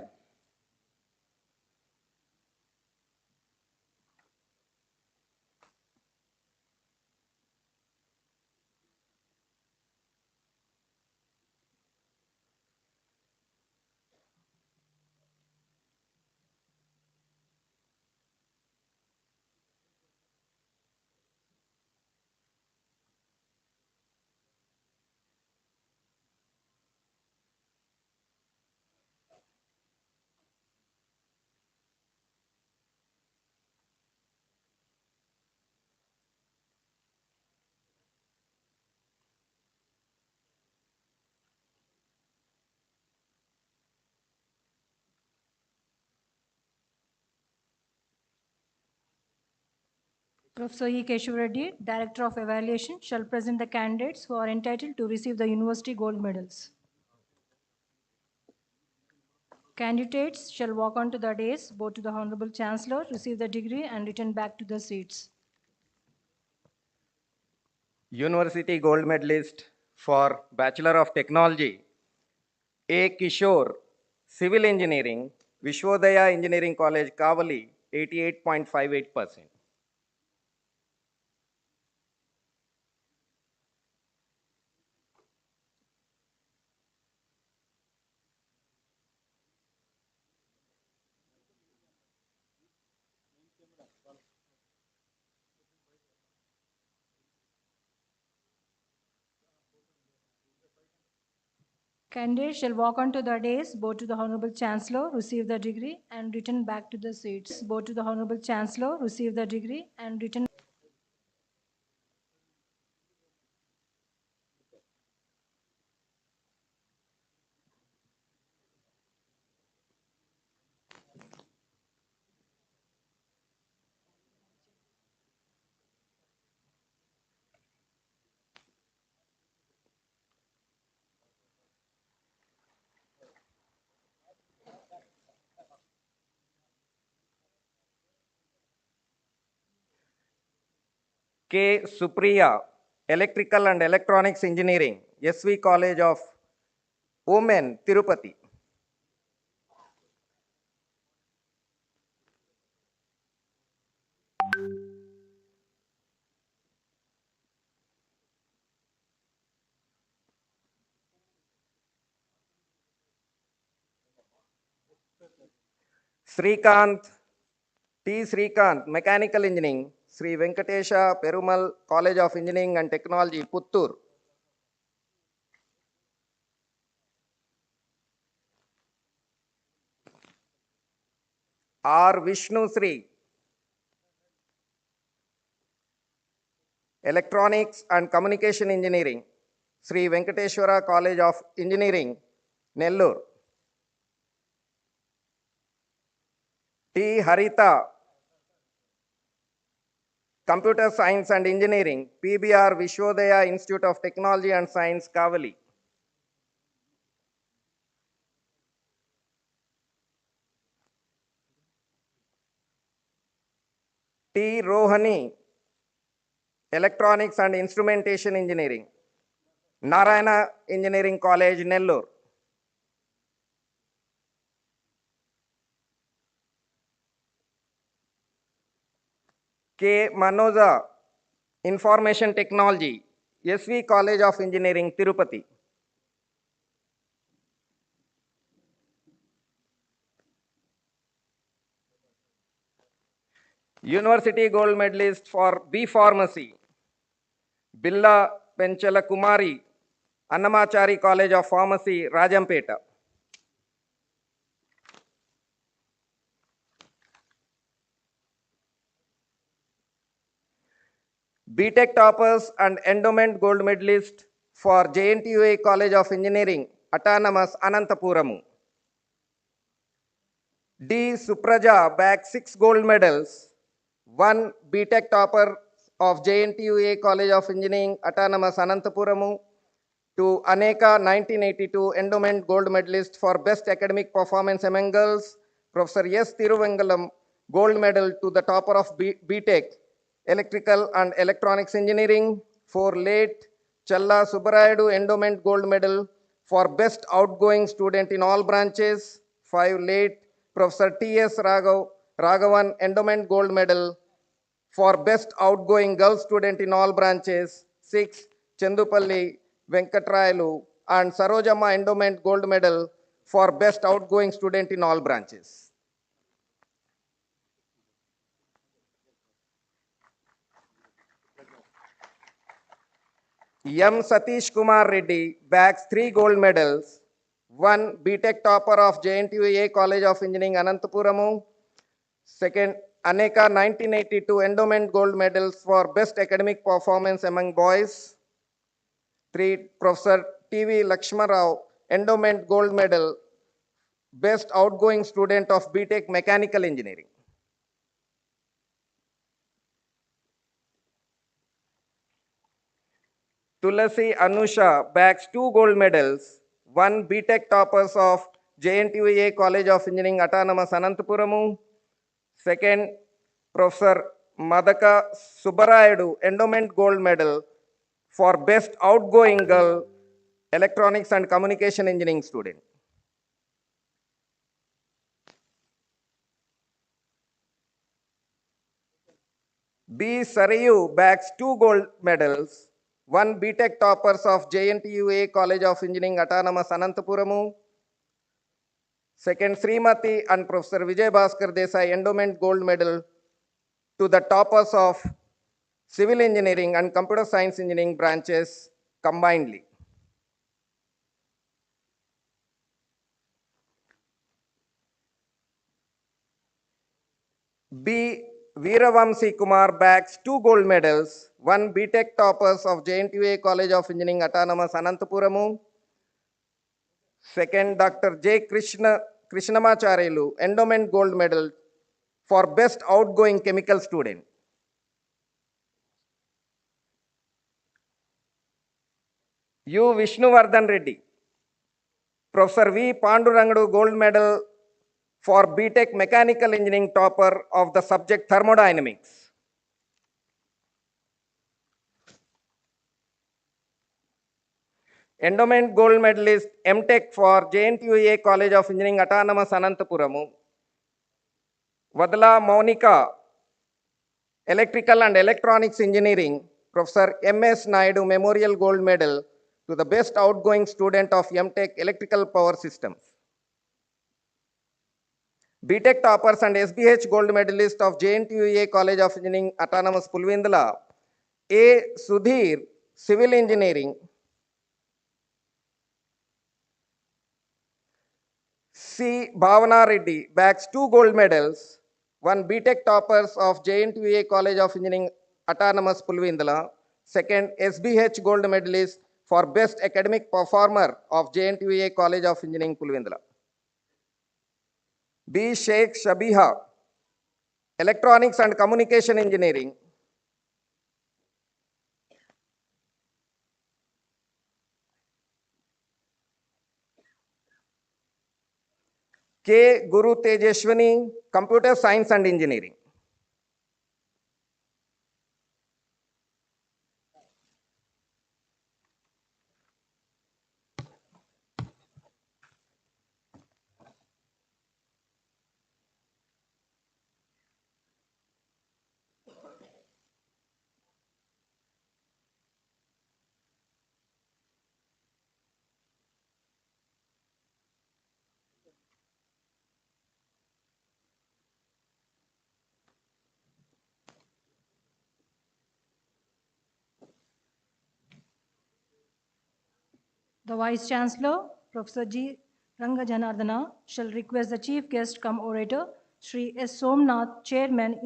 Professor E. Keshav Reddy, Director of Evaluation, shall present the candidates who are entitled to receive the university gold medals. Candidates shall walk onto the dais, bow to the Honorable Chancellor, receive the degree, and return back to the seats. University gold medalist for Bachelor of Technology, A. Kishore, Civil Engineering, Vishwodaya Engineering College, Kavali, 88.58%. Candidates shall walk onto the dais, bow to the Honorable Chancellor, receive the degree, and return back to the seats. Bow to the Honorable Chancellor, receive the degree, and return. K. Supriya, Electrical and Electronics Engineering, SV College of Women, Tirupati. Srikanth, T. Srikanth, Mechanical Engineering, Sri Venkatesha Perumal College of Engineering and Technology, Puttur. R. Vishnu Sri, Electronics and Communication Engineering, Sri Venkateshwara College of Engineering, Nellore. T. Harita, Computer Science and Engineering, PBR Vishwodaya Institute of Technology and Science, Kavali. T. Rohani, Electronics and Instrumentation Engineering, Narayana Engineering College, Nellore. K. Manoja, Information Technology, SV College of Engineering, Tirupati. University Gold Medalist for B Pharmacy, Billa Penchala Kumari, Annamachari College of Pharmacy, Rajampeta. BTech toppers and endowment gold medalist for Jntu College of Engineering, Autonomous, Anantapuramu. D. Supraja bagged 6 gold medals. 1. BTech topper of Jntu College of Engineering, Autonomous, Anantapuramu. 2. Aneka 1982 endowment gold medalist for best academic performance among girls, Professor S. Thiruvengalam, gold medal to the topper of BTech, Electrical and Electronics Engineering. 4, late Challa Subbarayadu Endowment Gold Medal for Best Outgoing Student in all branches. 5, late Professor T.S. Raghavan Endowment Gold Medal for Best Outgoing Girl Student in all branches. 6, Chendupalli Venkatrayulu and Sarojamma Endowment Gold Medal for Best Outgoing Student in all branches. M. Satish Kumar Reddy bags 3 gold medals. 1, BTech topper of Jntu College of Engineering, Anantapuramu. 2nd, Aneka 1982 endowment gold medals for best academic performance among boys. 3, Professor T.V. Lakshmarao endowment gold medal, best outgoing student of BTech Mechanical Engineering. Tulasi Anusha bags 2 gold medals. 1, BTech toppers of Jntu College of Engineering, Autonomous, Anantapuramu. 2nd, Professor Madaka Subbarayadu endowment gold medal for best outgoing girl electronics and communication engineering student. B. Sarayu bags 2 gold medals. 1, BTech toppers of Jntu College of Engineering, Autonomous, Anantapuramu. 2nd, Srimati and Professor Vijay Bhaskar Desai endowment gold medal to the toppers of Civil Engineering and Computer Science Engineering branches combinedly. B. Veeravamsi Kumar bags 2 gold medals. 1, BTech toppers of Jntu College of Engineering, Autonomous, Anantapuramu. 2nd, Dr. J. Krishnamacharelu endowment gold medal for best outgoing chemical student. U. Vishnuvardhan Reddy, Professor V. Pandurangadu gold medal for BTech Mechanical Engineering topper of the subject thermodynamics. Endowment gold medalist MTech for Jntu College of Engineering, Autonomous, Anantapuramu. Vadala Monica, Electrical and Electronics Engineering, Professor M.S. Naidu Memorial Gold Medal to the best outgoing student of MTech Electrical Power Systems. BTech toppers and SBH gold medalist of Jntu College of Engineering, Autonomous, Pulvindala, A. Sudhir, Civil Engineering. C. Bhavana Reddy bags 2 gold medals. 1, BTech toppers of Jntu College of Engineering, Autonomous, Pulvindala. 2nd, SBH gold medalist for best academic performer of Jntu College of Engineering, Pulvindala. B. Sheikh Shabiha, Electronics and Communication Engineering. K. Guru Tejeshwani, Computer Science and Engineering. The Vice Chancellor, Professor G. Rangajanardana, shall request the Chief Guest cum orator, Sri S. Somnath, Chairman,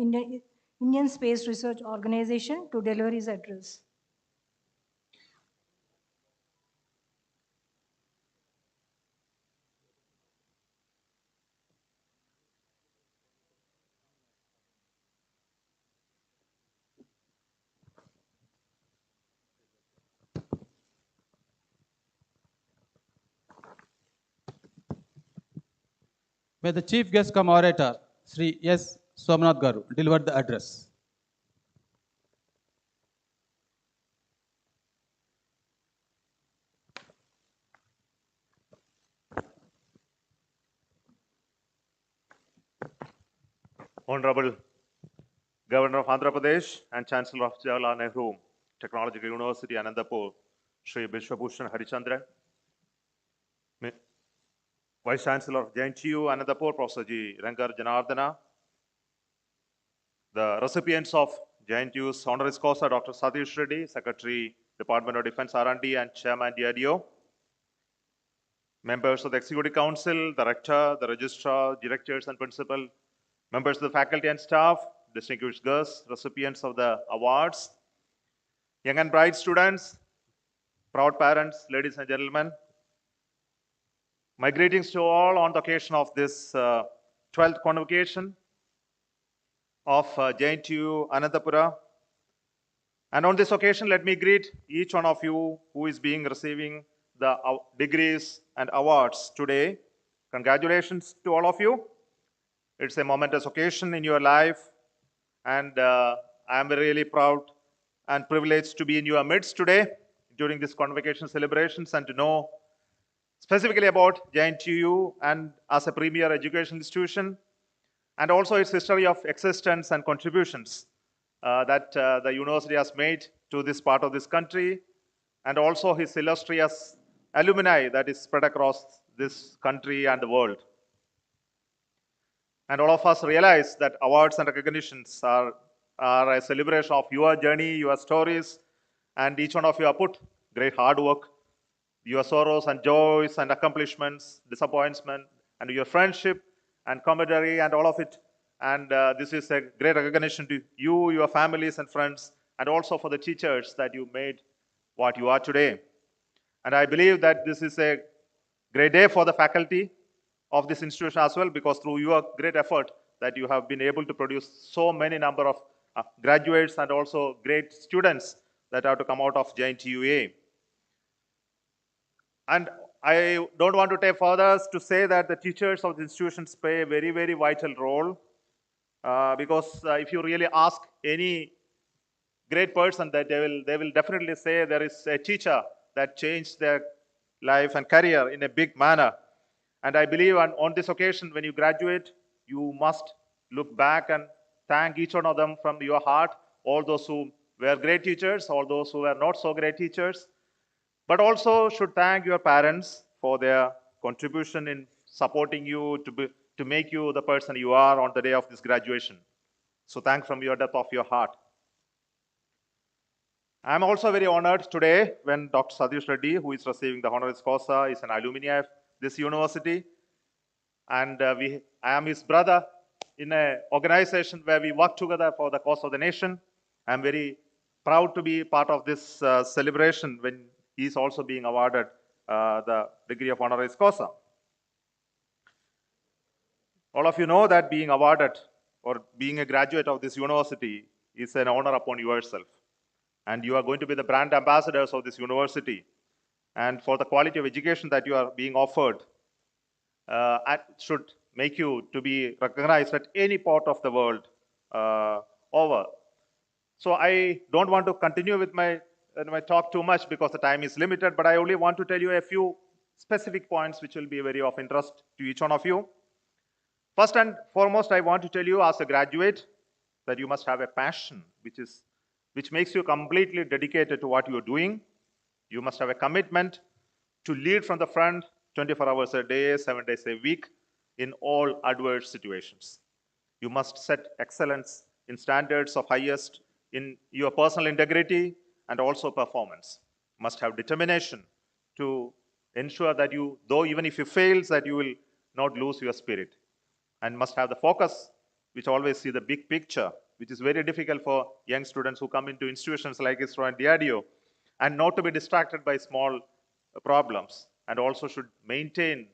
Indian Space Research Organization, to deliver his address. May the chief guest come orator, Sri S. Somnath Garu delivered the address. Honorable Governor of Andhra Pradesh and Chancellor of Jawaharlal Nehru Technological University, Anantapur, Shri Vishwabhushan Harichandran, Vice Chancellor of Jntu, Anantapur, Professor G. Rangar Janardana, the recipients of Jntu's honoris causa, Dr. Satish Reddy, Secretary, Department of Defense R&D and Chairman DRDO, members of the Executive Council, the Rector, the Registrar, Directors and Principal, members of the faculty and staff, distinguished guests, recipients of the awards, young and bright students, proud parents, ladies and gentlemen, my greetings to all on the occasion of this 12th convocation of Jntu Anantapura. And on this occasion, let me greet each one of you who is receiving the degrees and awards today. Congratulations to all of you. It's a momentous occasion in your life, and I am really proud and privileged to be in your midst today during this convocation celebrations and to know specifically about Jntu and as a premier education institution, and also its history of existence and contributions that the university has made to this part of this country, and also his illustrious alumni that is spread across this country and the world. And all of us realize that awards and recognitions are a celebration of your journey, your stories, and each one of you have put great hard work, your sorrows and joys and accomplishments, disappointment, and your friendship and camaraderie and all of it. And this is a great recognition to you, your families and friends, and also for the teachers that you made what you are today. And I believe that this is a great day for the faculty of this institution as well, because through your great effort that you have been able to produce so many number of graduates and also great students that have to come out of Jntu. And I don't want to take further to say that the teachers of the institutions play a very, very vital role, because if you really ask any great person, that they will definitely say there is a teacher that changed their life and career in a big manner. And I believe on this occasion, when you graduate, you must look back and thank each one of them from your heart, all those who were great teachers, all those who were not so great teachers, but also should thank your parents for their contribution in supporting you to make you the person you are on the day of this graduation. So thank from your depth of your heart. I'm also very honored today when Dr. Satish Reddy, who is receiving the honoris causa, is an alumni of this university. And I am his brother in an organization where we work together for the cause of the nation. I'm very proud to be part of this celebration when he is also being awarded the degree of honoris causa. All of you know that being awarded or being a graduate of this university is an honor upon yourself. And you are going to be the brand ambassadors of this university. And for the quality of education that you are being offered, it should make you to be recognized at any part of the world over. So I don't want to continue with my talk too much because the time is limited, but I only want to tell you a few specific points which will be very of interest to each one of you. First and foremost, I want to tell you as a graduate that you must have a passion which makes you completely dedicated to what you are doing. You must have a commitment to lead from the front 24 hours a day, 7 days a week in all adverse situations. You must set excellence in standards of highest in your personal integrity and also performance. You must have determination to ensure that you, though even if you fail, that you will not lose your spirit. And must have the focus, which always see the big picture, which is very difficult for young students who come into institutions like ISRO and DRDO, and not to be distracted by small problems, and also should maintain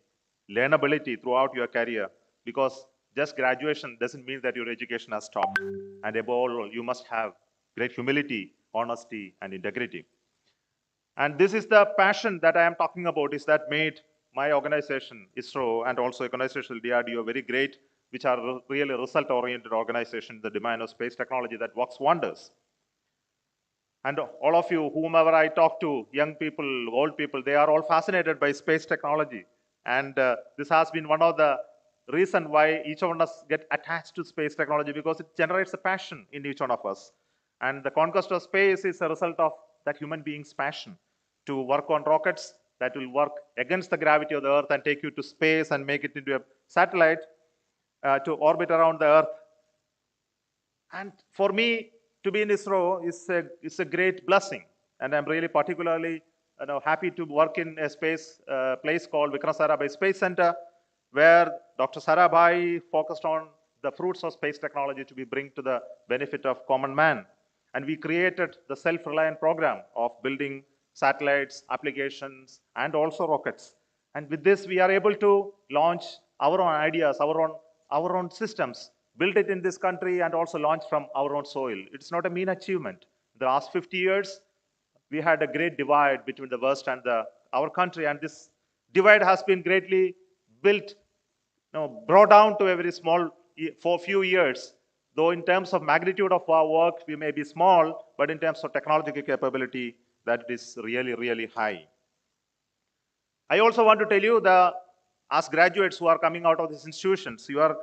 learnability throughout your career, because just graduation doesn't mean that your education has stopped. And above all, you must have great humility, honesty, and integrity. And this is the passion that I am talking about, is that made my organization, ISRO, and also organization DRDO very great which are really result-oriented organizations in the domain of space technology that works wonders. And all of you, whomever I talk to, young people, old people, they are all fascinated by space technology. And this has been one of the reasons why each one of us get attached to space technology, because it generates a passion in each one of us. And the conquest of space is a result of that human being's passion to work on rockets that will work against the gravity of the Earth and take you to space and make it into a satellite to orbit around the Earth. And for me, to be in ISRO is a great blessing. And I'm really particularly happy to work in a space place called Vikram Sarabhai Space Center, where Dr. Sarabhai focused on the fruits of space technology to be bring to the benefit of common man. And we created the self-reliant program of building satellites, applications, and also rockets. And with this, we are able to launch our own ideas, our own systems, build it in this country, and also launch from our own soil. It's not a mean achievement. The last 50 years, we had a great divide between the West and our country, and this divide has been greatly built, brought down to a very small for a few years. Though in terms of magnitude of our work, we may be small, but in terms of technological capability, that is really, really high. I also want to tell you that as graduates who are coming out of these institutions, you are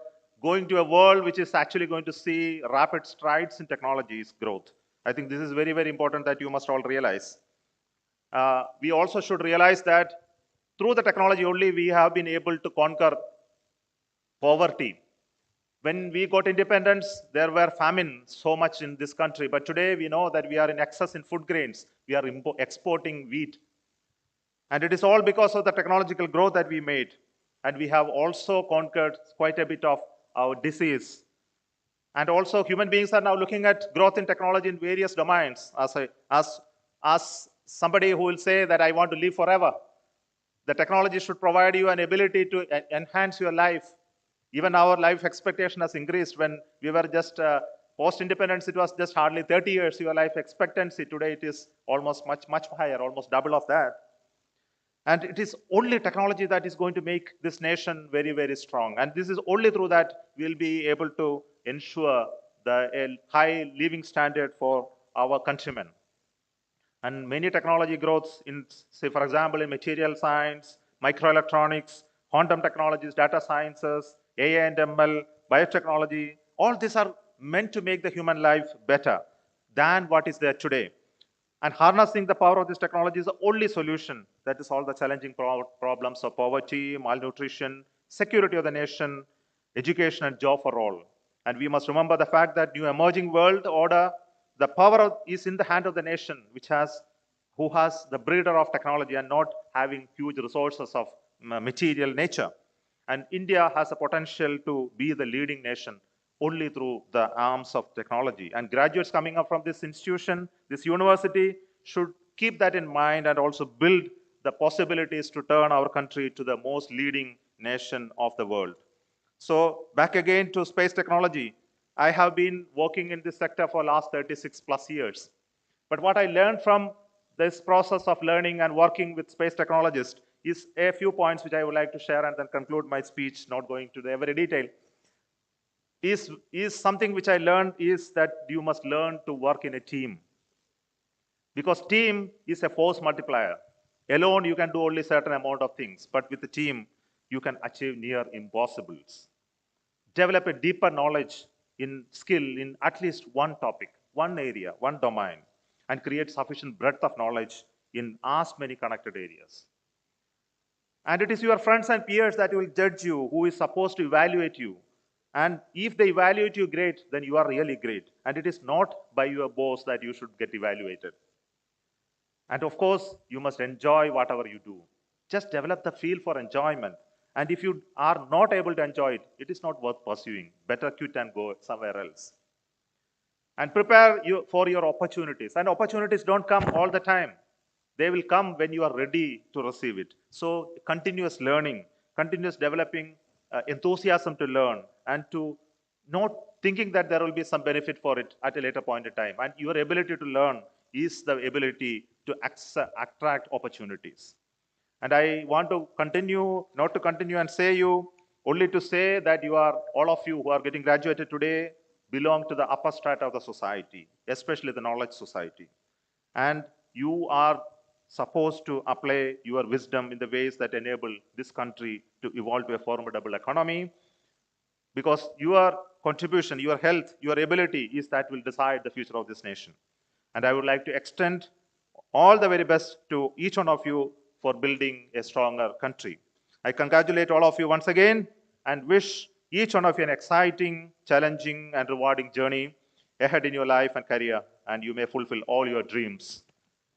going to a world which is actually going to see rapid strides in technology's growth. I think this is very, very important that you must all realize. We also should realize that through the technology only we have been able to conquer poverty. When we got independence, there were famine so much in this country, but today we know that we are in excess in food grains. We are exporting wheat. And it is all because of the technological growth that we made. And we have also conquered quite a bit of our disease. And also human beings are now looking at growth in technology in various domains. As somebody who will say that I want to live forever, the technology should provide you an ability to enhance your life. Even our life expectation has increased. When we were just post-independence, it was just hardly 30 years, your life expectancy. Today it is almost much higher, almost double of that. And it is only technology that is going to make this nation very, very strong. And this is only through that we'll be able to ensure a high living standard for our countrymen. And many technology growths in, say, for example, in material science, microelectronics, quantum technologies, data sciences, AI and ML, biotechnology, all these are meant to make the human life better than what is there today. And harnessing the power of this technology is the only solution that is solve the challenging problems of poverty, malnutrition, security of the nation, education and job for all. And we must remember the fact that new emerging world order, the power is in the hand of the nation, who has the breeder of technology and not having huge resources of material nature. And India has a potential to be the leading nation only through the arms of technology. And graduates coming up from this institution, this university, should keep that in mind and also build the possibilities to turn our country to the most leading nation of the world. So back again to space technology. I have been working in this sector for the last 36 plus years. But what I learned from this process of learning and working with space technologists is a few points which I would like to share and then conclude my speech, not going to every detail. Is something which I learned is that you must learn to work in a team. Because team is a force multiplier. Alone you can do only certain amount of things, but with a team you can achieve near impossibles. Develop a deeper knowledge in skill in at least one topic, one area, one domain, and create sufficient breadth of knowledge in as many connected areas. And it is your friends and peers that will judge you, who is supposed to evaluate you. And if they evaluate you great, then you are really great. And it is not by your boss that you should get evaluated. And of course, you must enjoy whatever you do. Just develop the feel for enjoyment. And if you are not able to enjoy it, it is not worth pursuing. Better quit and go somewhere else. And prepare for your opportunities. And opportunities don't come all the time. They will come when you are ready to receive it. So continuous learning, continuous developing enthusiasm to learn, and to not thinking that there will be some benefit for it at a later point in time. And your ability to learn is the ability to attract opportunities. And I want to continue, not to continue and say you only to say that you are, all of you who are getting graduated today, belong to the upper strata of the society, especially the knowledge society. And you are supposed to apply your wisdom in the ways that enable this country to evolve to a formidable economy, because your contribution, your health, your ability is that will decide the future of this nation. And I would like to extend all the very best to each one of you for building a stronger country. I congratulate all of you once again and wish each one of you an exciting, challenging, and rewarding journey ahead in your life and career, and you may fulfill all your dreams.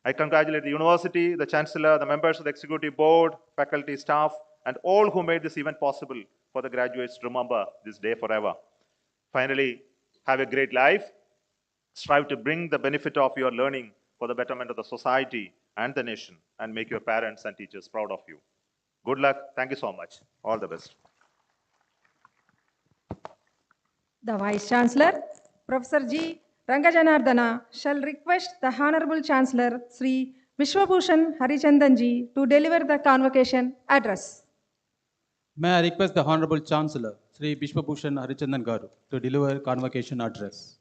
I congratulate the university, the chancellor, the members of the executive board, faculty, staff, and all who made this event possible for the graduates to remember this day forever. Finally, have a great life. Strive to bring the benefit of your learning for the betterment of the society and the nation, and make your parents and teachers proud of you. Good luck. Thank you so much. All the best. The Vice Chancellor, Professor G. Rangajanardana, shall request the Honorable Chancellor, Sri Vishwabhushan Harichandanji, to deliver the convocation address. May I request the Honorable Chancellor, Sri Vishwabhushan Harichandan Garu, to deliver convocation address.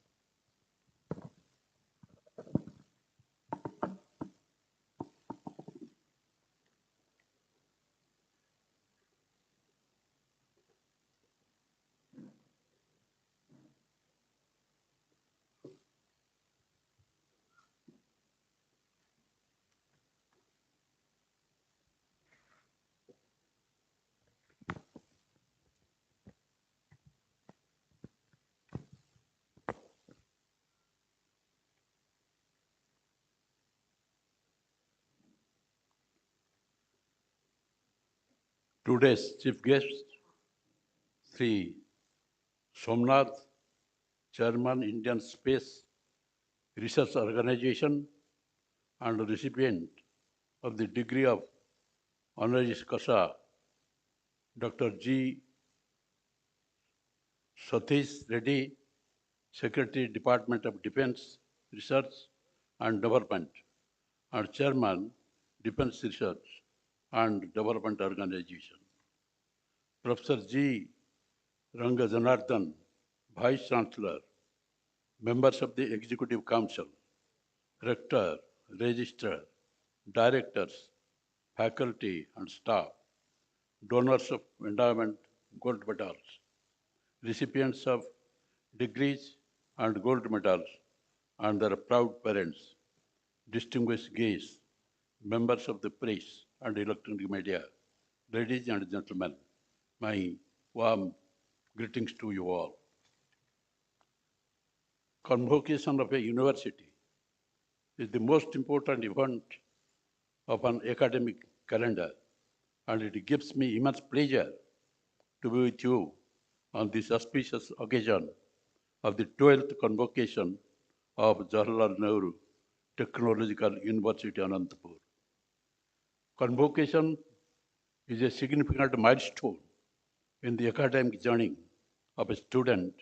Today's chief guest, Sri Somnath, Chairman, Indian Space Research Organization and recipient of the degree of honoris causa, Dr. G. Satish Reddy, Secretary, Department of Defense Research and Development, and Chairman, Defense Research and Development Organization. Professor G. Rangajanardhan, Vice Chancellor, members of the Executive Council, Rector, Registrar, Directors, faculty and staff, donors of endowment gold medals, recipients of degrees and gold medals, and their proud parents, distinguished guests, members of the press and electronic media, ladies and gentlemen, my warm greetings to you all. Convocation of a university is the most important event of an academic calendar, and it gives me immense pleasure to be with you on this auspicious occasion of the 12th convocation of Jawaharlal Nehru Technological University, Anantapur. Convocation is a significant milestone in the academic journey of a student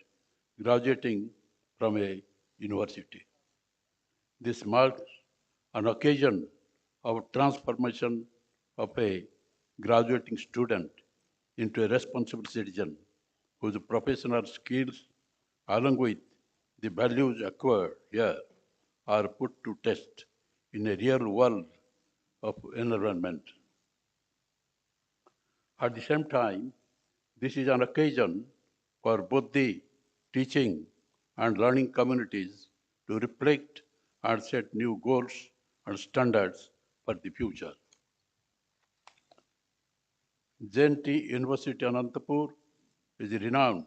graduating from a university. This marks an occasion of transformation of a graduating student into a responsible citizen whose professional skills, along with the values acquired here, are put to test in a real world of environment. At the same time, this is an occasion for both the teaching and learning communities to reflect and set new goals and standards for the future. Jntu University Anantapur is renowned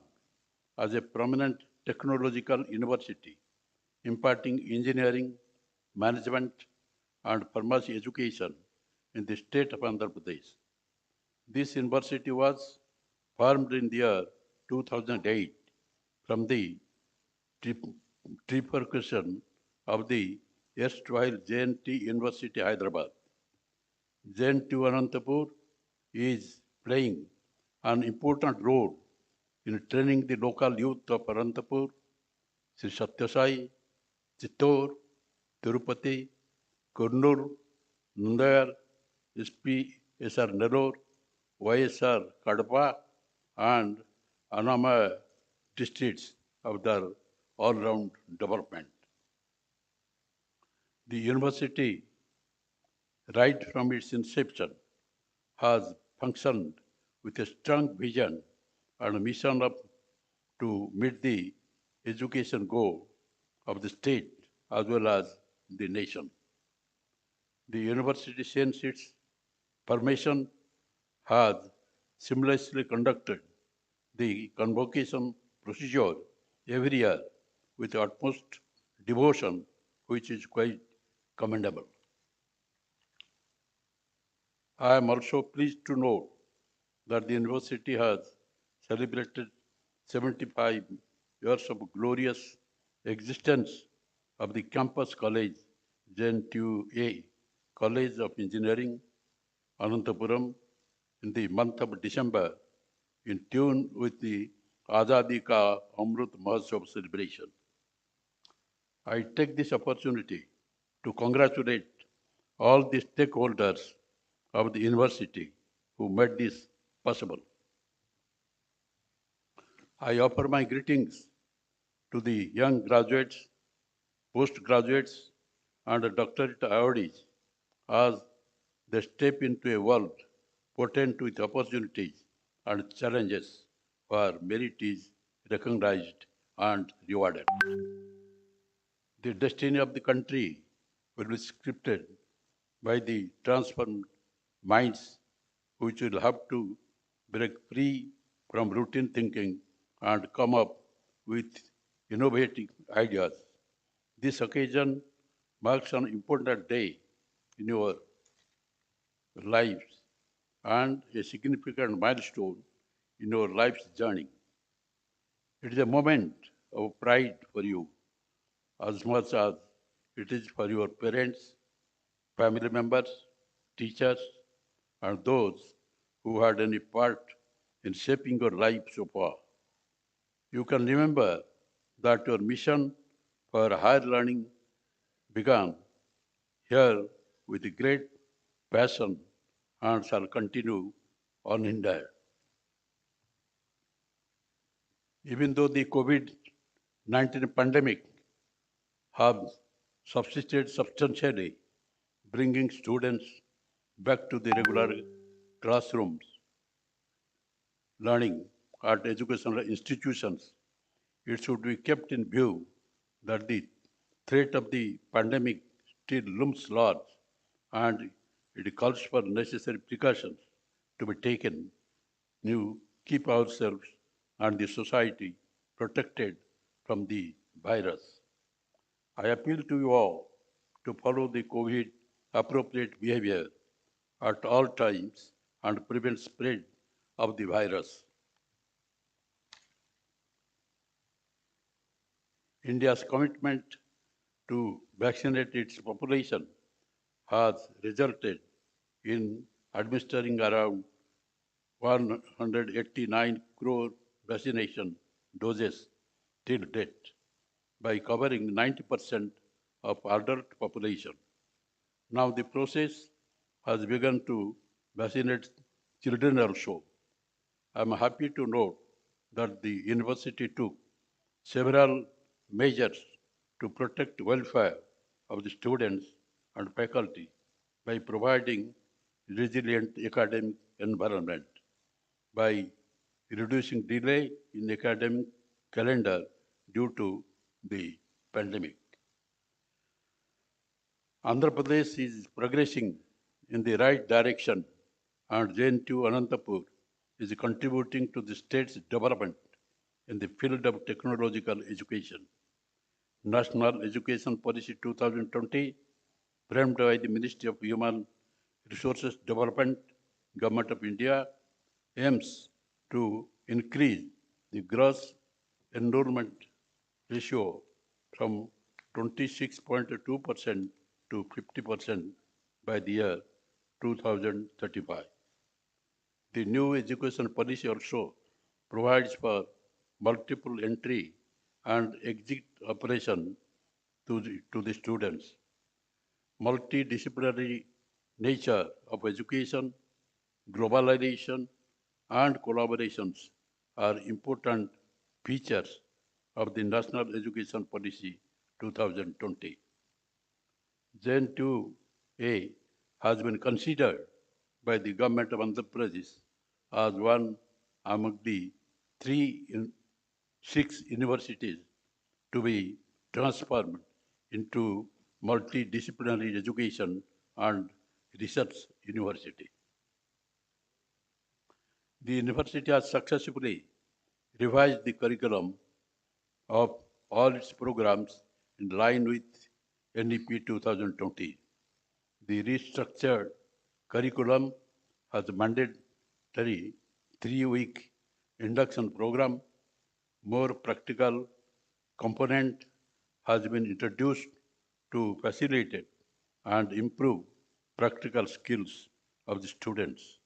as a prominent technological university, imparting engineering, management, and pharmacy education in the state of Andhra Pradesh. This university was formed in the year 2008 from the trifurcation of the erstwhile Jntu University, Hyderabad. Jntu Anantapur is playing an important role in training the local youth of Anantapur, Sri Satyasai, Chittor, Tirupati, Kurnool, Nandayar, SPSR Nellore, YSR Kadapa, and Anama districts of their all-round development. The university, right from its inception, has functioned with a strong vision and a mission to meet the education goal of the state as well as the nation. The university, since its formation, has seamlessly conducted the convocation procedure every year with utmost devotion, which is quite commendable. I am also pleased to note that the university has celebrated 75 years of glorious existence of the campus college, Jntu College of Engineering, Anantapuram, in the month of December, in tune with the Azadi Ka Amrit Mahotsav celebration. I take this opportunity to congratulate all the stakeholders of the university who made this possible. I offer my greetings to the young graduates, postgraduates, and doctorate awardees as they step into a world potent with opportunities and challenges where merit is recognized and rewarded. The destiny of the country will be scripted by the transformed minds which will have to break free from routine thinking and come up with innovative ideas. This occasion marks an important day in your lives and a significant milestone in your life's journey. It is a moment of pride for you as much as it is for your parents, family members, teachers, and those who had any part in shaping your life so far. You can remember that your mission for higher learning began here with great passion and shall continue unhindered. Even though the COVID-19 pandemic has subsisted substantially, bringing students back to the regular classrooms, learning at educational institutions, it should be kept in view that the threat of the pandemic still looms large and it calls for necessary precautions to be taken to keep ourselves and the society protected from the virus. I appeal to you all to follow the COVID appropriate behavior at all times and prevent spread of the virus. India's commitment to vaccinate its population has resulted in administering around 189 crore vaccination doses till date by covering 90% of adult population. Now the process has begun to vaccinate children also. I am happy to note that the university took several measures to protect welfare of the students and faculty by providing resilient academic environment, by reducing delay in academic calendar due to the pandemic. Andhra Pradesh is progressing in the right direction and Jntu Anantapur is contributing to the state's development in the field of technological education. National Education Policy 2020, framed by the Ministry of Human Resources Development, Government of India, aims to increase the gross enrollment ratio from 26.2% to 50% by the year 2035. The new education policy also provides for multiple entry and exit operation to the students. Multidisciplinary nature of education, globalization, and collaborations are important features of the National Education Policy 2020. Jntu has been considered by the government of Andhra Pradesh as one among the six universities to be transformed into multidisciplinary education and research university. The university has successfully revised the curriculum of all its programs in line with NEP 2020. The restructured curriculum has a mandatory 3-week induction program. More practical component has been introduced to facilitate and improve practical skills of the students.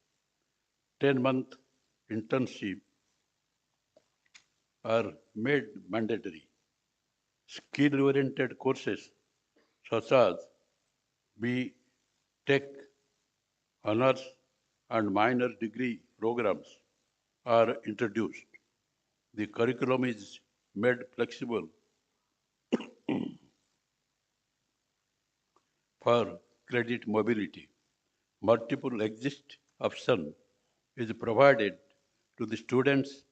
10-month internship are made mandatory. Skill-oriented courses such as B.Tech, honors, and minor degree programs are introduced. The curriculum is made flexible for credit mobility. Multiple exit option is provided to the students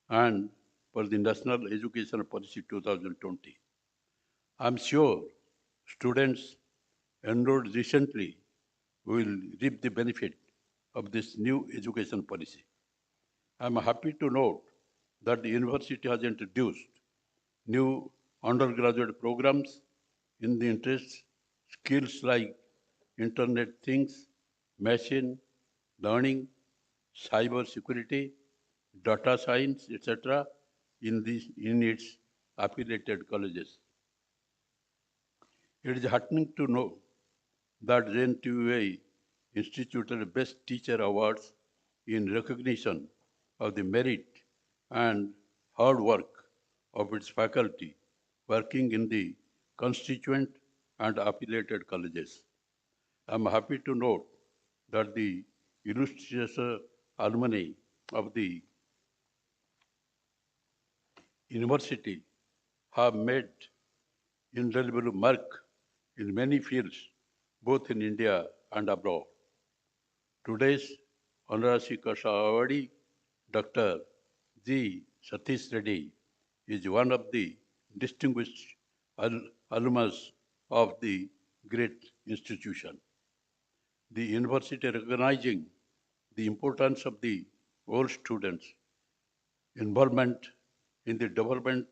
and for the National Education Policy 2020. I'm sure students enrolled recently will reap the benefit of this new education policy. I'm happy to note that the university has introduced new undergraduate programs in the interest skills like Internet Things, machine learning, cyber security, data science, etc. in its affiliated colleges. It is heartening to know that Jntu instituted Best Teacher Awards in recognition of the merit and hard work of its faculty working in the constituent and affiliated colleges. I am happy to note that the illustrious alumni of the university have made indelible mark in many fields, both in India and abroad. Today's Honorary Kasha Awardee, Dr. G. Satish Reddy, is one of the distinguished alumnus of the great institution. The university, recognizing the importance of the all students' involvement in the development,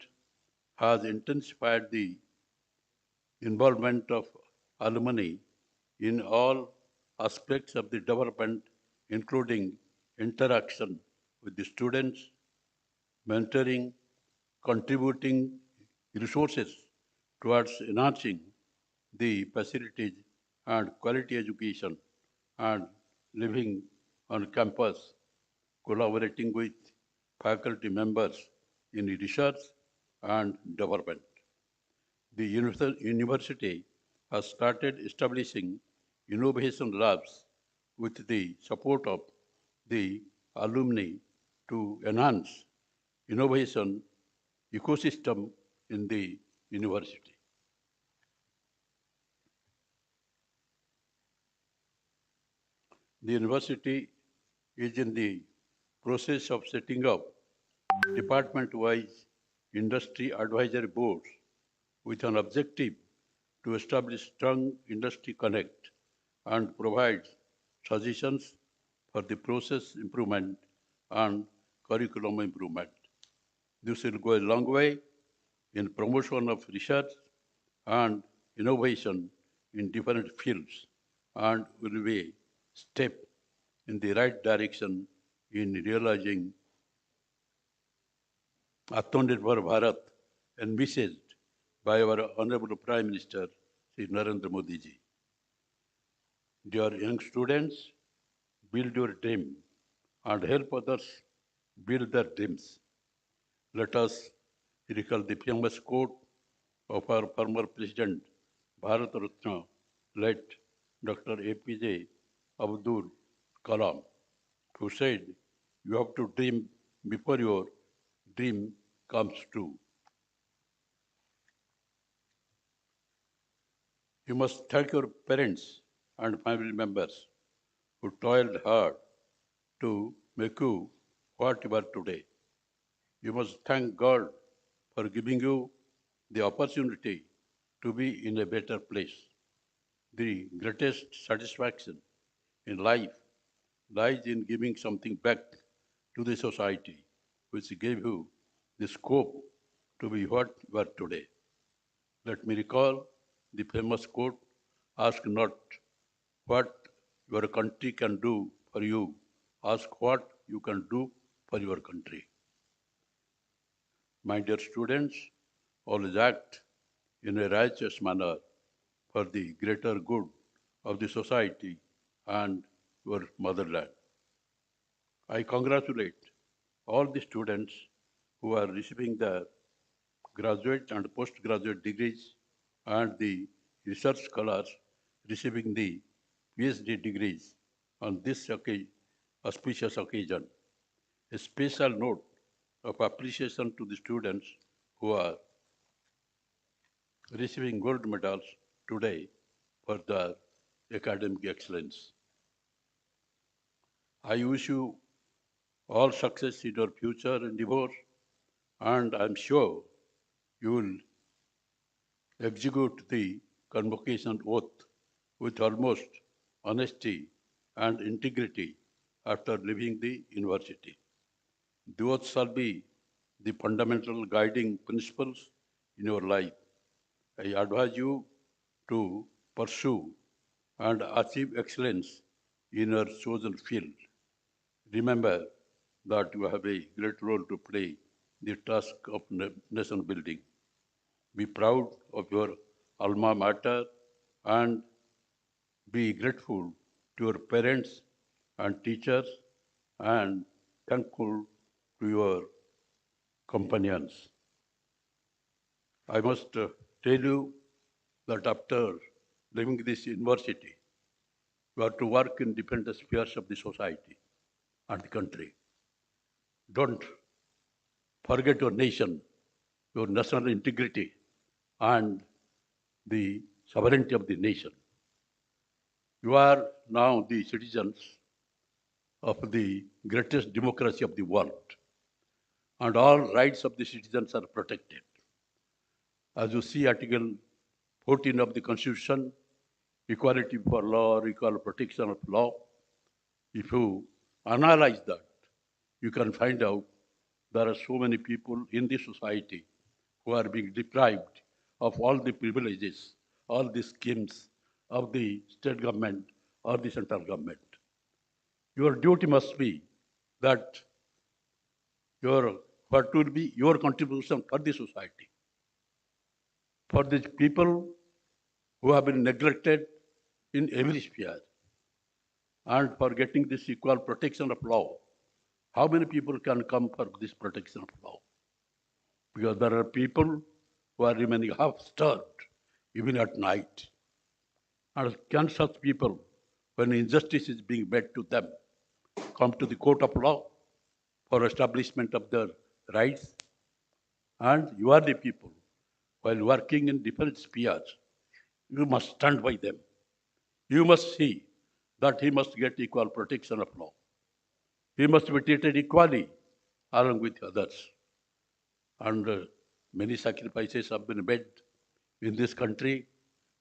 has intensified the involvement of alumni in all aspects of the development, including interaction with the students, mentoring, contributing resources towards enhancing the facilities and quality education, and living on campus, collaborating with faculty members in research and development. The university has started establishing innovation labs with the support of the alumni to enhance innovation ecosystem in the university. The university is in the process of setting up department-wise industry advisory boards with an objective to establish strong industry connect and provide suggestions for the process improvement and curriculum improvement. This will go a long way in promotion of research and innovation in different fields and will be a step in the right direction in realizing Atmanirbhar Bharat envisaged by our Honorable Prime Minister, Sri Narendra Modi ji. Dear young students, build your dream and help others build their dreams. Let us recall the famous quote of our former President, Bharat Ratna, late Dr. APJ Abdul Kalam, who said, "You have to dream before your dream comes true. You must thank your parents and family members who toiled hard to make you what you are today. You must thank God for giving you the opportunity to be in a better place. The greatest satisfaction in life lies in giving something back to the society, which gave you the scope to be what you are today. Let me recall the famous quote, ask not what your country can do for you, ask what you can do for your country. My dear students, always act in a righteous manner for the greater good of the society and your motherland. I congratulate all the students who are receiving their graduate and postgraduate degrees and the research scholars receiving the PhD degrees on this auspicious occasion. A special note of appreciation to the students who are receiving gold medals today for their academic excellence. I wish you all success in your future endeavors, and I'm sure you will execute the convocation oath with almost honesty and integrity after leaving the university. The oath shall be the fundamental guiding principles in your life. I advise you to pursue and achieve excellence in your chosen field. Remember that you have a great role to play in the task of nation building. Be proud of your alma mater and be grateful to your parents and teachers and thankful to your companions. I must tell you that after leaving this university, you have to work in different spheres of the society and the country. Don't forget your nation, your national integrity, and the sovereignty of the nation. You are now the citizens of the greatest democracy of the world, and all rights of the citizens are protected. As you see Article 14 of the Constitution, equality for law or equal protection of law, if you analyze that, you can find out there are so many people in the society who are being deprived of all the privileges, all the schemes of the state government or the central government. Your duty must be that what will be your contribution for the society, for the people who have been neglected in every sphere, and for getting this equal protection of law. How many people can come for this protection of law? Because there are people who are remaining half-starved even at night. And can such people, when injustice is being made to them, come to the court of law for establishment of their rights? And you are the people, while working in different spheres, you must stand by them. You must see that he must get equal protection of law. He must be treated equally along with others. And many sacrifices have been made in this country.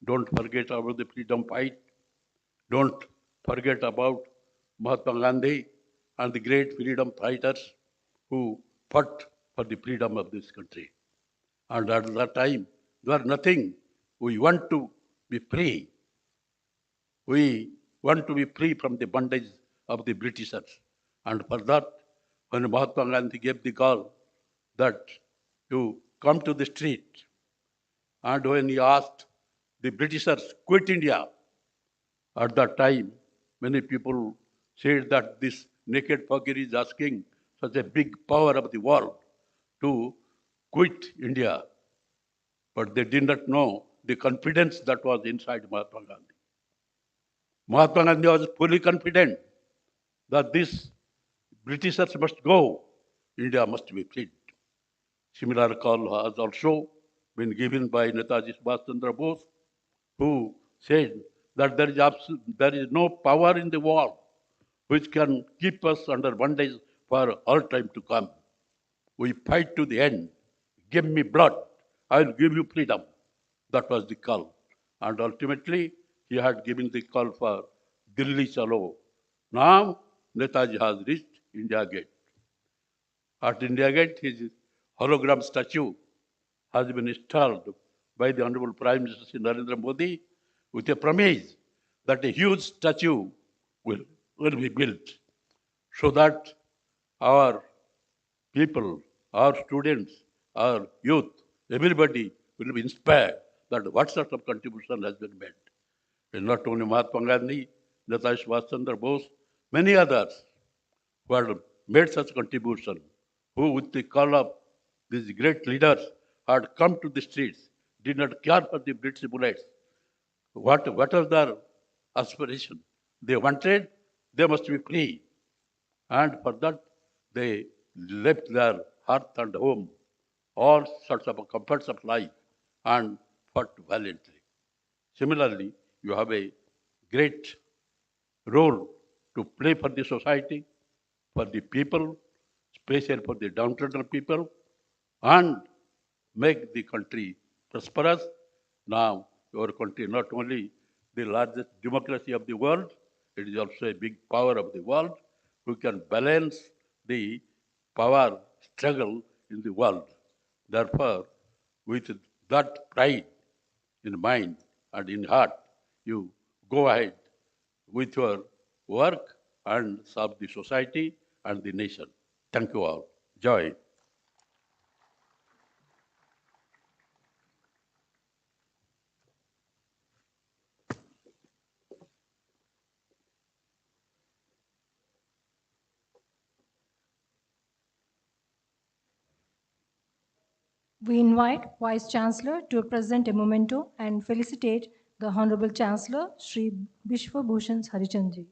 Don't forget about the freedom fight. Don't forget about Mahatma Gandhi and the great freedom fighters who fought for the freedom of this country. And at that time, there was nothing. We want to be free. We want to be free from the bondage of the Britishers. And for that, when Mahatma Gandhi gave the call that you come to the street, and when he asked the Britishers quit India, at that time, many people said that this naked fakir is asking such a big power of the world to quit India. But they did not know the confidence that was inside Mahatma Gandhi. Mahatma Gandhi was fully confident that this Britishers must go, India must be freed. Similar call has also been given by Netaji Subhash Chandra Bose, who said that there is no power in the world which can keep us under bondage for all time to come. We fight to the end. Give me blood, I will give you freedom. That was the call. And ultimately, he had given the call for Delhi Chalo. Now, Netaji has reached India Gate. At India Gate, his hologram statue has been installed by the Honorable Prime Minister Shri Narendra Modi with a promise that a huge statue will be built so that our people, our students, our youth, everybody will be inspired that what sort of contribution has been made. And not only Mahatma Gandhi, Netaji Subhash Chandra Bose, many others who had made such contribution, who with the call of these great leaders had come to the streets, did not care for the British bullets. What was their aspiration? They wanted, they must be free. And for that, they left their hearth and home, all sorts of comforts of life, and fought valiantly. Similarly, you have a great role to play for the society, for the people, especially for the downtrodden people, and make the country prosperous. Now, your country not only the largest democracy of the world, it is also a big power of the world who can balance the power struggle in the world. Therefore, with that pride in mind and in heart, you go ahead with your work and serve the society and the nation. Thank you all. Joy. We invite Vice Chancellor to present a memento and felicitate the Honorable Chancellor, Sri Vishwabhushan Harichandji.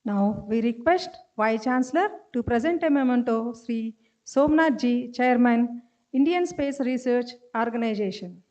Now, we request Vice Chancellor to present a memento Sri Somnath Ji, Chairman, Indian Space Research Organization.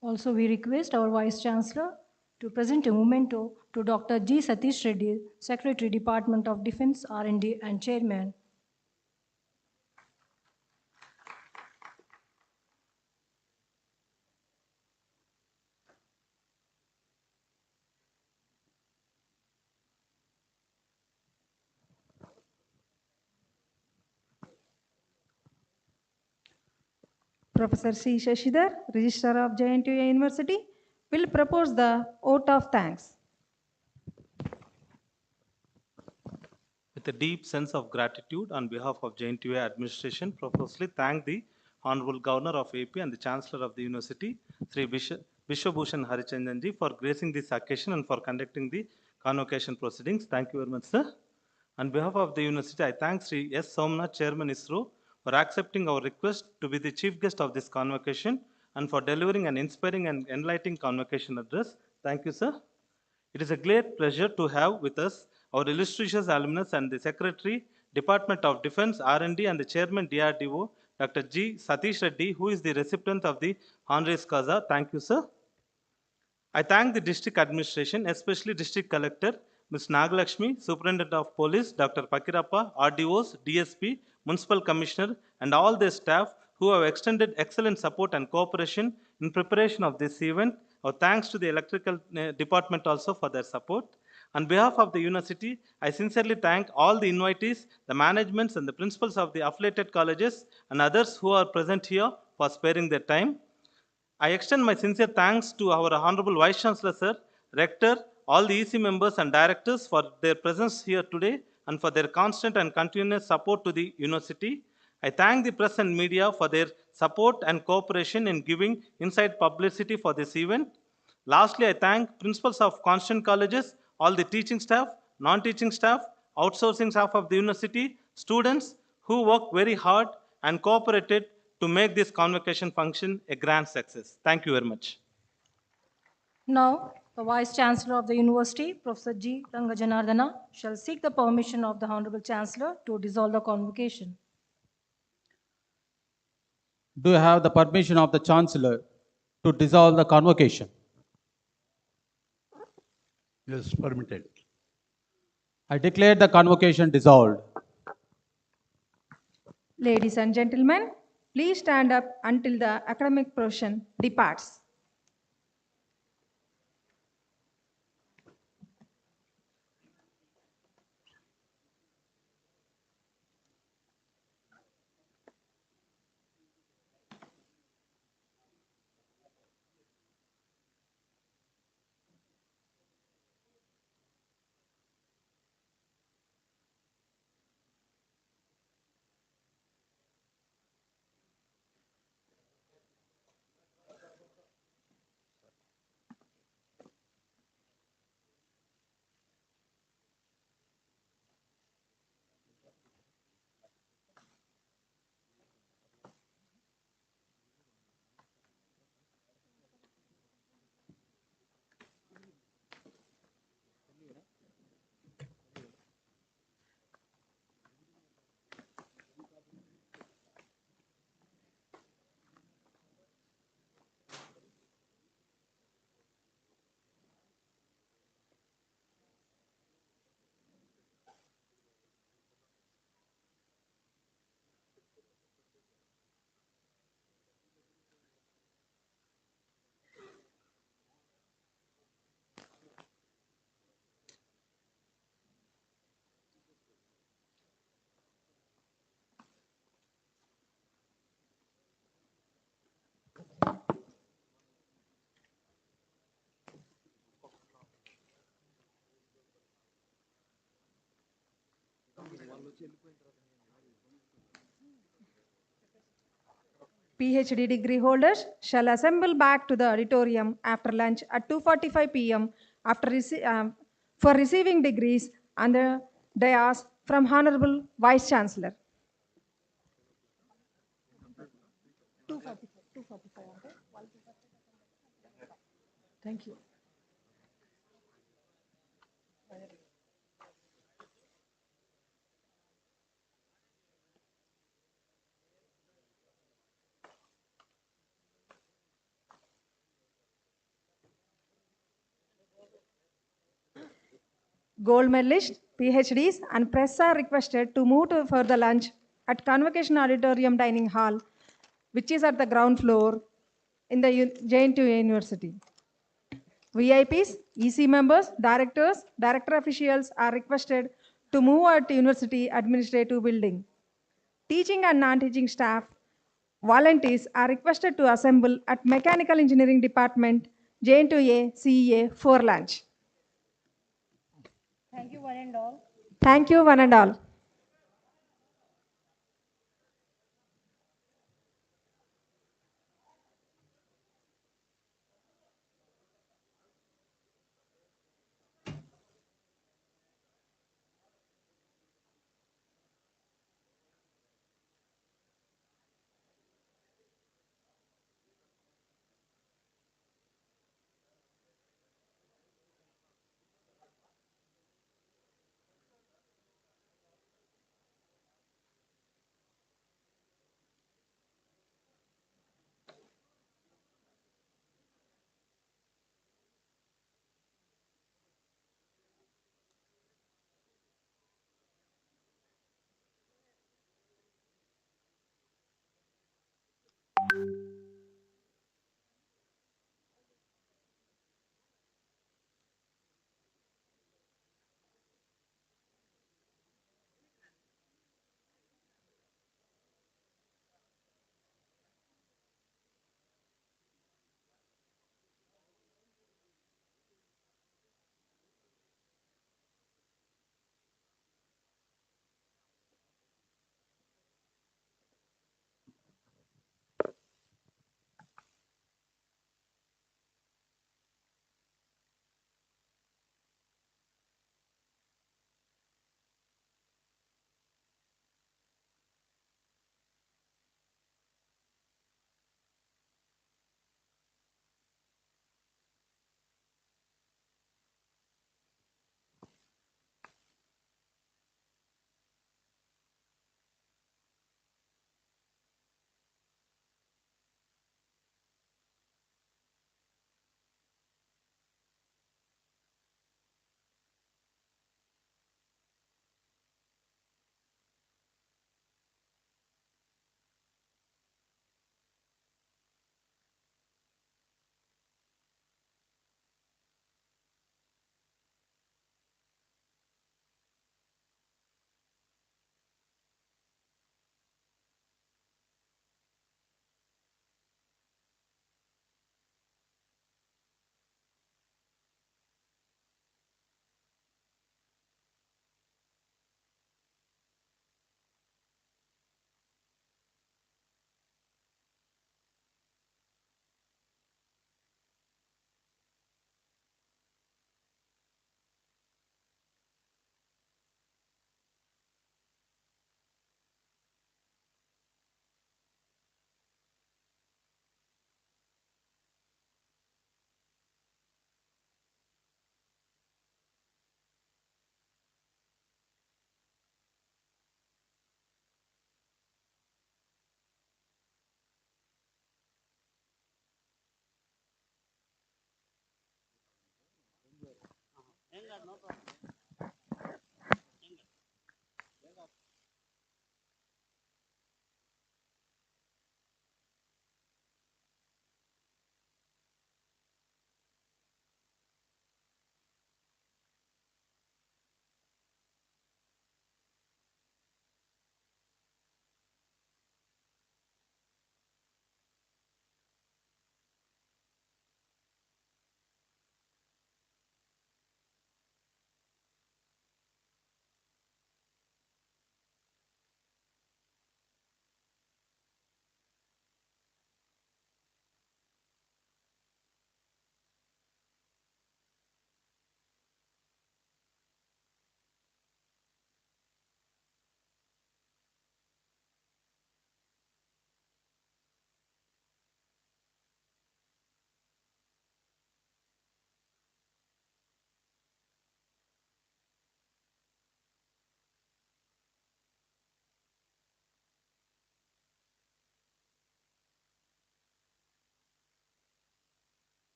Also, we request our Vice Chancellor to present a memento to Dr. G. Satish Reddy, Secretary, Department of Defense, R&D, and Chairman. Professor C. Shashidhar, Registrar of Jntu University, will propose the vote of thanks. With a deep sense of gratitude on behalf of Jntu administration, profusely thank the Honorable Governor of AP and the Chancellor of the University, Sri Vishwabhushan Harichandanji, for gracing this occasion and for conducting the convocation proceedings. Thank you very much, sir. On behalf of the university, I thank Sri S. Somnath, Chairman ISRO, for accepting our request to be the chief guest of this convocation and for delivering an inspiring and enlightening convocation address. Thank you, sir. It is a great pleasure to have with us our illustrious alumnus and the Secretary, Department of Defense, R&D, and the Chairman, DRDO, Dr. G. Satish Reddy, who is the recipient of the honoris causa. Thank you, sir. I thank the district administration, especially District Collector, Ms. Nagalakshmi, Superintendent of Police, Dr. Pakirappa, RDOs, DSP, Municipal Commissioner, and all their staff who have extended excellent support and cooperation in preparation of this event. Our thanks to the electrical department also for their support. On behalf of the university, I sincerely thank all the invitees, the managements, and the principals of the affiliated colleges and others who are present here for sparing their time. I extend my sincere thanks to our Honorable Vice Chancellor, Sir, Rector, all the EC members and directors for their presence here today and for their constant and continuous support to the university. I thank the press and media for their support and cooperation in giving inside publicity for this event. Lastly, I thank principals of constant colleges, all the teaching staff, non-teaching staff, outsourcing staff of the university, students who worked very hard and cooperated to make this convocation function a grand success. Thank you very much. Now, the Vice Chancellor of the University, Professor G. Rangajanardana, shall seek the permission of the Honorable Chancellor to dissolve the convocation. Do you have the permission of the Chancellor to dissolve the convocation? Yes, permitted. I declare the convocation dissolved. Ladies and gentlemen, please stand up until the academic portion departs. PhD degree holders shall assemble back to the auditorium after lunch at 2:45 p.m. For receiving degrees on the dais from Honorable Vice Chancellor. 2:45. Thank you. Gold medalists, PhDs, and press are requested to move for the lunch at Convocation Auditorium Dining Hall, which is at the ground floor in the Jntu University. VIPs, EC members, directors, director officials are requested to move at University Administrative Building. Teaching and non-teaching staff, volunteers are requested to assemble at Mechanical Engineering Department, Jntu CEA for lunch. Thank you, one and all. Thank you, one and all.